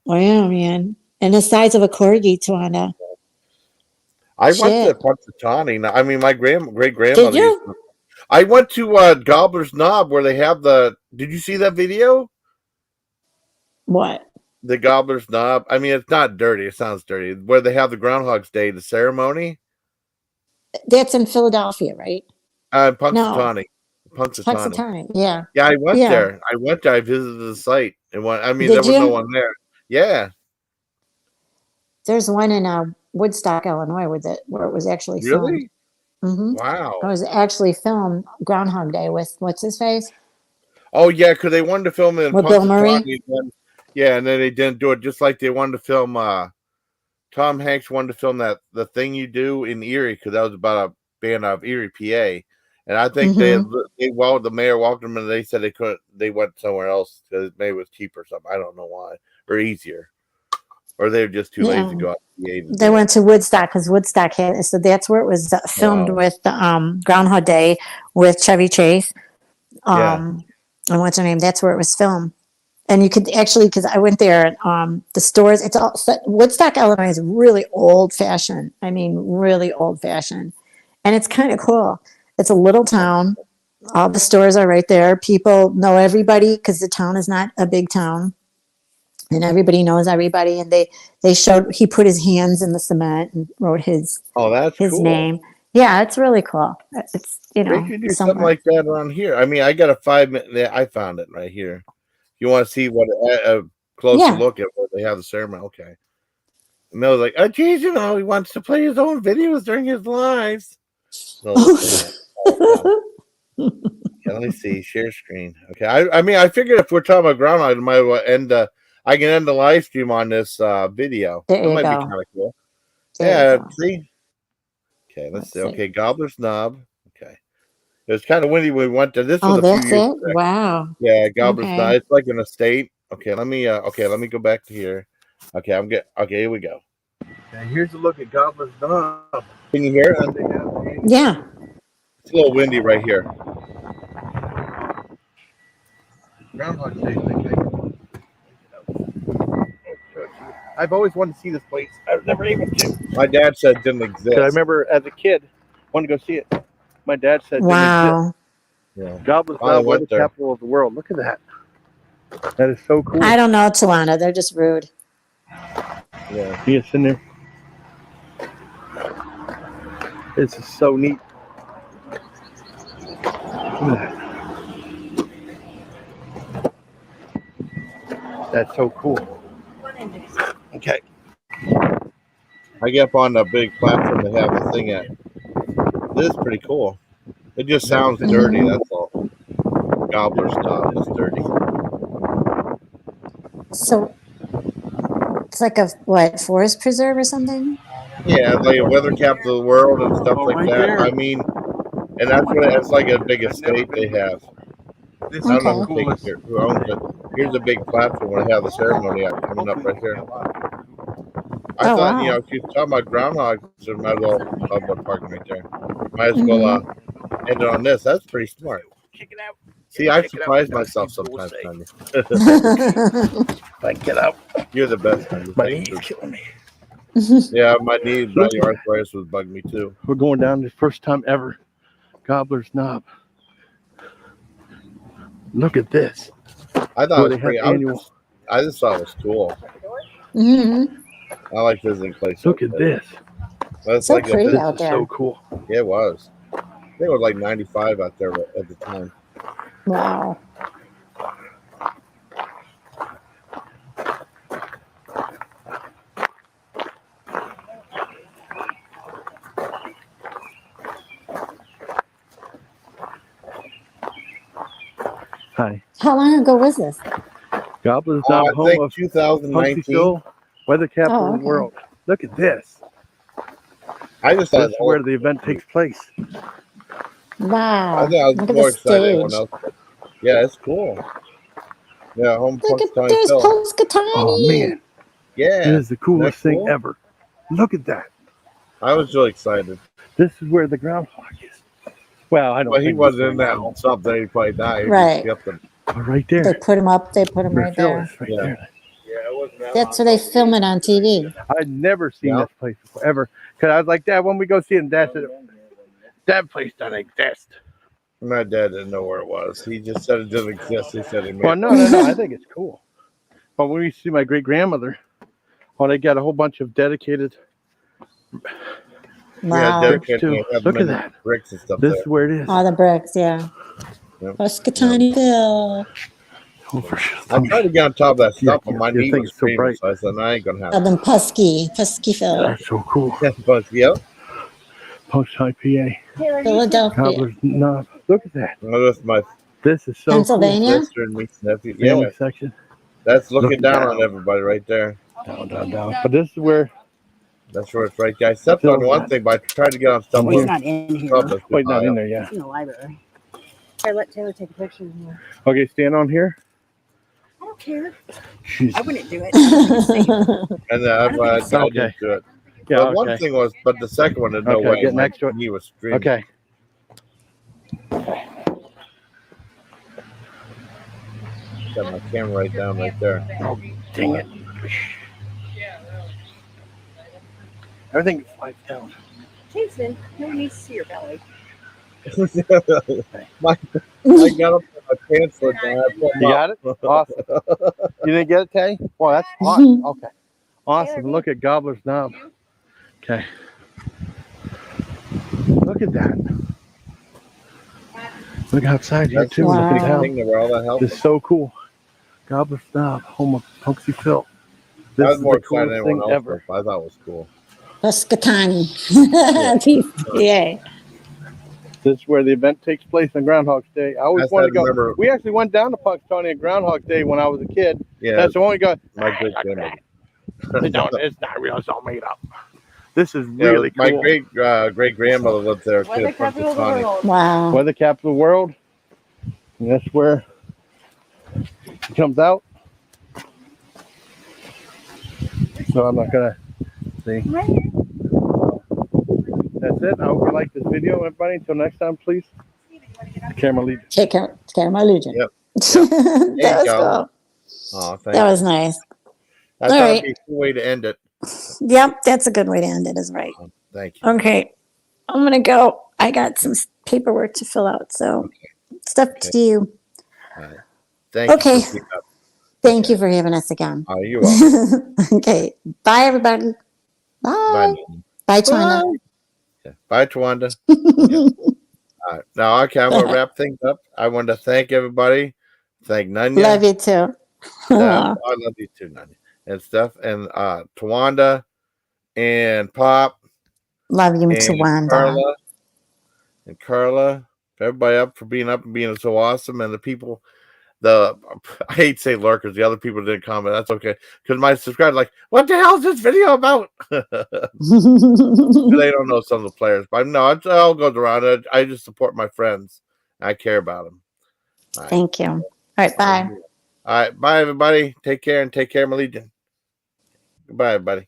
B: Wow, man. And the size of a corgi, Tawana.
A: I went to
B: Shit.
A: Punxsutawney. I mean, my great
B: Did
A: grandmother.
B: you?
A: I went to Gobbler's Knob where they have the. Did you see that video?
B: What?
A: The Gobbler's Knob. I mean, it's not dirty. It sounds dirty. Where they have the Groundhog's Day, the ceremony.
B: That's in Philadelphia, right?
A: Punxsutawney.
B: Punxsutawney. Yeah.
A: Yeah, I went
B: Yeah.
A: there. I visited the site, and
B: Did
A: there was no
B: you?
A: one there. Yeah,
B: There's one in Woodstock, Illinois, where it was actually filmed.
A: really?
B: Mm-hmm.
A: Wow.
B: It was actually filmed Groundhog Day with what's his face?
A: Oh yeah, because they wanted to film it in
B: With Bill Murray?
A: Punxsutawney. And then they didn't do it. Just like they wanted to film. Tom Hanks wanted to film The Thing You Do in Erie, because that was about a band out of Erie, PA. And I think the mayor welcomed them, and they said they couldn't. They went somewhere else because maybe it was cheaper or something. I don't know why, or easier, or they were just too lazy to go out to PA.
B: They went to Woodstock because Woodstock had. So that's where it was filmed with Groundhog Day with Chevy Chase. And what's her name? That's where it was filmed. And you could actually, because I went there, the stores, it's all, Woodstock, Illinois is really old fashioned. I mean, really old fashioned. And it's kind of cool. It's a little town. All the stores are right there. People know everybody because the town is not a big town. And everybody knows everybody. And he put his hands in the cement and wrote his
A: cool.
B: name. Yeah, it's really cool. It's,
A: They should do something like that around here. I mean, I got a 5-minute, I found it right here. You want to see what a closer look at where they have the ceremony? Okay. And Mel's like, oh, geez, he wants to play his own videos during his lives. So, let me see. Share screen. Okay. I mean, I figured if we're talking about groundhog, I might well I can end the live stream on this video.
B: There
A: that
B: you
A: might
B: go.
A: be kind of cool.
B: There you go.
A: See. Okay, let's see. Okay, Gobbler's Knob. Okay. It was kind of windy when we went there. This
B: Oh,
A: was a few
B: that's
A: years
B: it?
A: back.
B: Wow.
A: Yeah, Gobbler's
B: Okay.
A: Knob. It's like an estate. Okay, let me go back to here. Okay, here we go. And here's a look at Gobbler's Knob. Can you hear it?
B: Yeah.
A: It's a little windy right here. Groundhog Day thing. I've always wanted to see this place. I was never able to. My dad said it didn't exist.
E: I remember as a kid wanted to go see it. My dad said it didn't
B: Wow.
E: exist.
A: Yeah.
E: Gobbler's
A: Finally
E: Knob, we're the
A: went there.
E: capital of the world. Look at that. That is so cool.
B: I don't know, Tawana. They're just rude.
A: Yeah.
E: It's in there. This is so neat. Look at that. That's so cool.
A: Okay. I get up on the big platform to have the thing at. This is pretty cool. It just sounds dirty, that's all. Gobbler's Knob is dirty.
B: So it's like a forest preserve or something?
A: Yeah, like a weather capital of the world and stuff like
E: right
A: that.
E: there.
A: I mean, and that's what it's like a big estate they have.
E: This
A: I don't know
B: Okay.
A: who owns it. Here's a big platform where they have the ceremony coming up right here. I
B: Oh,
A: thought,
B: wow.
A: she's talking about groundhogs, so might as well public parking right there. Might as well end it on this. That's pretty smart.
E: Check it out.
A: See, I surprise myself sometimes, Tanya.
E: If I get out,
A: You're the best, Tanya.
E: my
A: Thank
E: knee's
A: you.
E: killing me.
A: Yeah, my arthritis was bugging me too.
E: We're going down the first time ever. Gobbler's Knob. Look at this.
A: I thought
E: Where
A: it
E: they
A: was pretty.
E: have annual.
A: I just thought it was cool.
B: Mm-hmm.
A: I like visiting places.
E: Look at this.
A: That's
B: So
A: like
B: pretty
E: This
B: out
E: is
B: there.
E: so cool.
A: Yeah, it was. I think it was like 95 out there at the time.
B: Wow.
E: Hi.
B: How long ago was this?
E: Gobbler's Knob,
A: I
E: home
A: think
E: of
A: 2019.
E: Huntsville, weather capital
B: Oh,
E: of
B: okay.
E: the world. Look at this.
A: I just thought
E: This is where the event takes place.
B: Wow.
A: I think I was
B: Look at
A: more
B: the
A: excited than anyone
B: stage.
A: else. But yeah, it's cool. Yeah, home
B: Look at
A: Punxsutawney
B: there's
A: Phil.
B: Poscatani.
E: Oh man,
A: Yeah,
E: it is the coolest
A: Isn't that
E: thing
A: cool?
E: ever. Look at that.
A: I was really excited.
E: This is where the groundhog is. Well, I don't
A: But he
E: think
A: wasn't
E: it's
A: in
E: there now.
A: that something. He probably died. He
B: Right.
A: just kept him.
E: But right
B: They
E: there.
B: put him up. They put him
E: Where
B: right
E: Phil
B: there.
E: is, right
A: Yeah.
E: there.
A: Yeah, it wasn't that
B: That's where they film it on TV.
E: I'd never seen
A: Yeah.
E: this place before, ever. Because I was like, Dad, when we go see it, and Dad said, that place doesn't exist.
A: My dad didn't know where it was. He just said it didn't exist. He said he made
E: Well,
A: it.
E: no, I think it's cool. But when we see my great grandmother, they got a whole bunch of dedicated.
A: Yeah,
B: Wow.
A: dedicated.
E: too.
A: They have
E: Look at
A: many
E: that.
A: bricks and stuff
E: This
A: there.
E: is where it is.
B: All the bricks, yeah.
A: Yep.
B: Poscatani Bill.
E: Oh, for sure.
A: I tried to get on top of that stuff,
E: Yeah,
A: but my
E: your
A: knee
E: thing
A: was
E: is so
A: screaming,
E: bright.
A: so I said, I ain't gonna
B: Tell
A: have it.
B: them Pusky Phil.
E: That's so cool.
A: But yep,
E: Post IPA.
B: Philadelphia.
E: Gobbler's Knob. Look at that.
A: that's my
E: This is so
B: Pennsylvania?
A: sister and niece and nephew.
E: cool.
A: Yeah,
E: Family section.
A: that's looking
E: Looking
A: down
E: down.
A: on everybody right there.
E: Down. But this is where.
A: That's where it's right there. I stepped on one thing, but I tried to get on stuff.
E: Well,
F: It's not in here.
A: Stuff that's
E: Wait, not
A: high
E: in
A: up.
E: there, yeah.
F: It's in the library. Here, let Taylor take a picture in here.
E: Okay, stand on here.
F: I don't care.
E: Jeez.
F: I wouldn't do it. I
A: And then I
E: think so.
A: didn't do it.
E: Yeah,
A: But one
E: okay.
A: thing was, but the second one, there's no
E: Okay,
A: way.
E: get
A: My
E: next to it.
A: knee was screaming.
E: Okay.
A: Got my camera right down right there.
E: Oh, dang it. Everything slides down.
F: Jason, no one needs to see your belly.
A: I got up in my pants foot and I pulled
E: You got it? Awesome. You didn't get it, Tay? Well, that's awesome. Okay. Awesome. Look at Gobbler's Knob. Okay. Look at that. Look outside here,
A: That's
E: too.
A: the
E: Look
B: Wow.
E: at that.
A: thing where all that help.
E: This is so cool. Gobbler's Knob, home of Pokesy Phil.
A: I
E: This
A: was
E: is
A: more
E: the
A: excited than
E: coolest
A: anyone
E: thing
A: else.
E: ever.
A: But I thought it was cool.
B: Poscatani. PCA.
E: This is where the event takes place on Groundhog's Day. I always
A: That's
E: wanted
A: I
E: to go.
A: remember-
E: We actually went down to Punxsutawney on Groundhog's Day when I was a kid.
A: Yeah,
E: That's the only go.
A: my good grandmother.
E: It's not real. It's all made up. This is
A: Yeah,
E: really
A: my
E: cool.
A: great great grandmother lived there too.
F: Weather capital of the
A: Punxsutawney.
F: world.
B: Wow.
E: Weather capital of the world. And that's where it comes out. So I'm not gonna see. That's it. I hope you like this video, everybody. Until next time, please. Camera lead.
B: Take care of my Legion.
A: Yep.
B: That
A: There you
B: was
A: go.
B: cool.
A: Oh, thank
B: That
A: you.
B: was nice.
A: I
B: All
A: thought
B: right.
A: it'd be a cool way to end it.
B: Yep, that's a good way to end it, is right.
A: Thank you.
B: Okay, I'm gonna go. I got some paperwork to fill out, so stuff to do.
A: All right. Thank you.
B: Okay.
A: For keeping up.
B: Thank you for having us again.
A: Oh, you're welcome.
B: Okay, bye everybody. Bye.
A: Bye.
B: Bye, Twana.
A: Yeah. Bye, Tawanda. Yeah. All right. Now, okay, I'm going to wrap things up. I want to thank everybody. Thank Nanya.
B: Love you too.
A: I love you too, Nanya. And stuff. And Tawanda and Pop.
B: Love you,
A: And
B: Tawanda.
A: Carla. Everybody up for being up and being so awesome. And the people, I hate to say lurkers. The other people didn't comment. That's okay. Because my subscribers like, what the hell is this video about? They don't know some of the players. But no, it all goes around. I just support my friends. I care about them. Right.
B: Thank you. All right, bye.
A: All right, bye, everybody. Take care and take care of my Legion. Goodbye, everybody.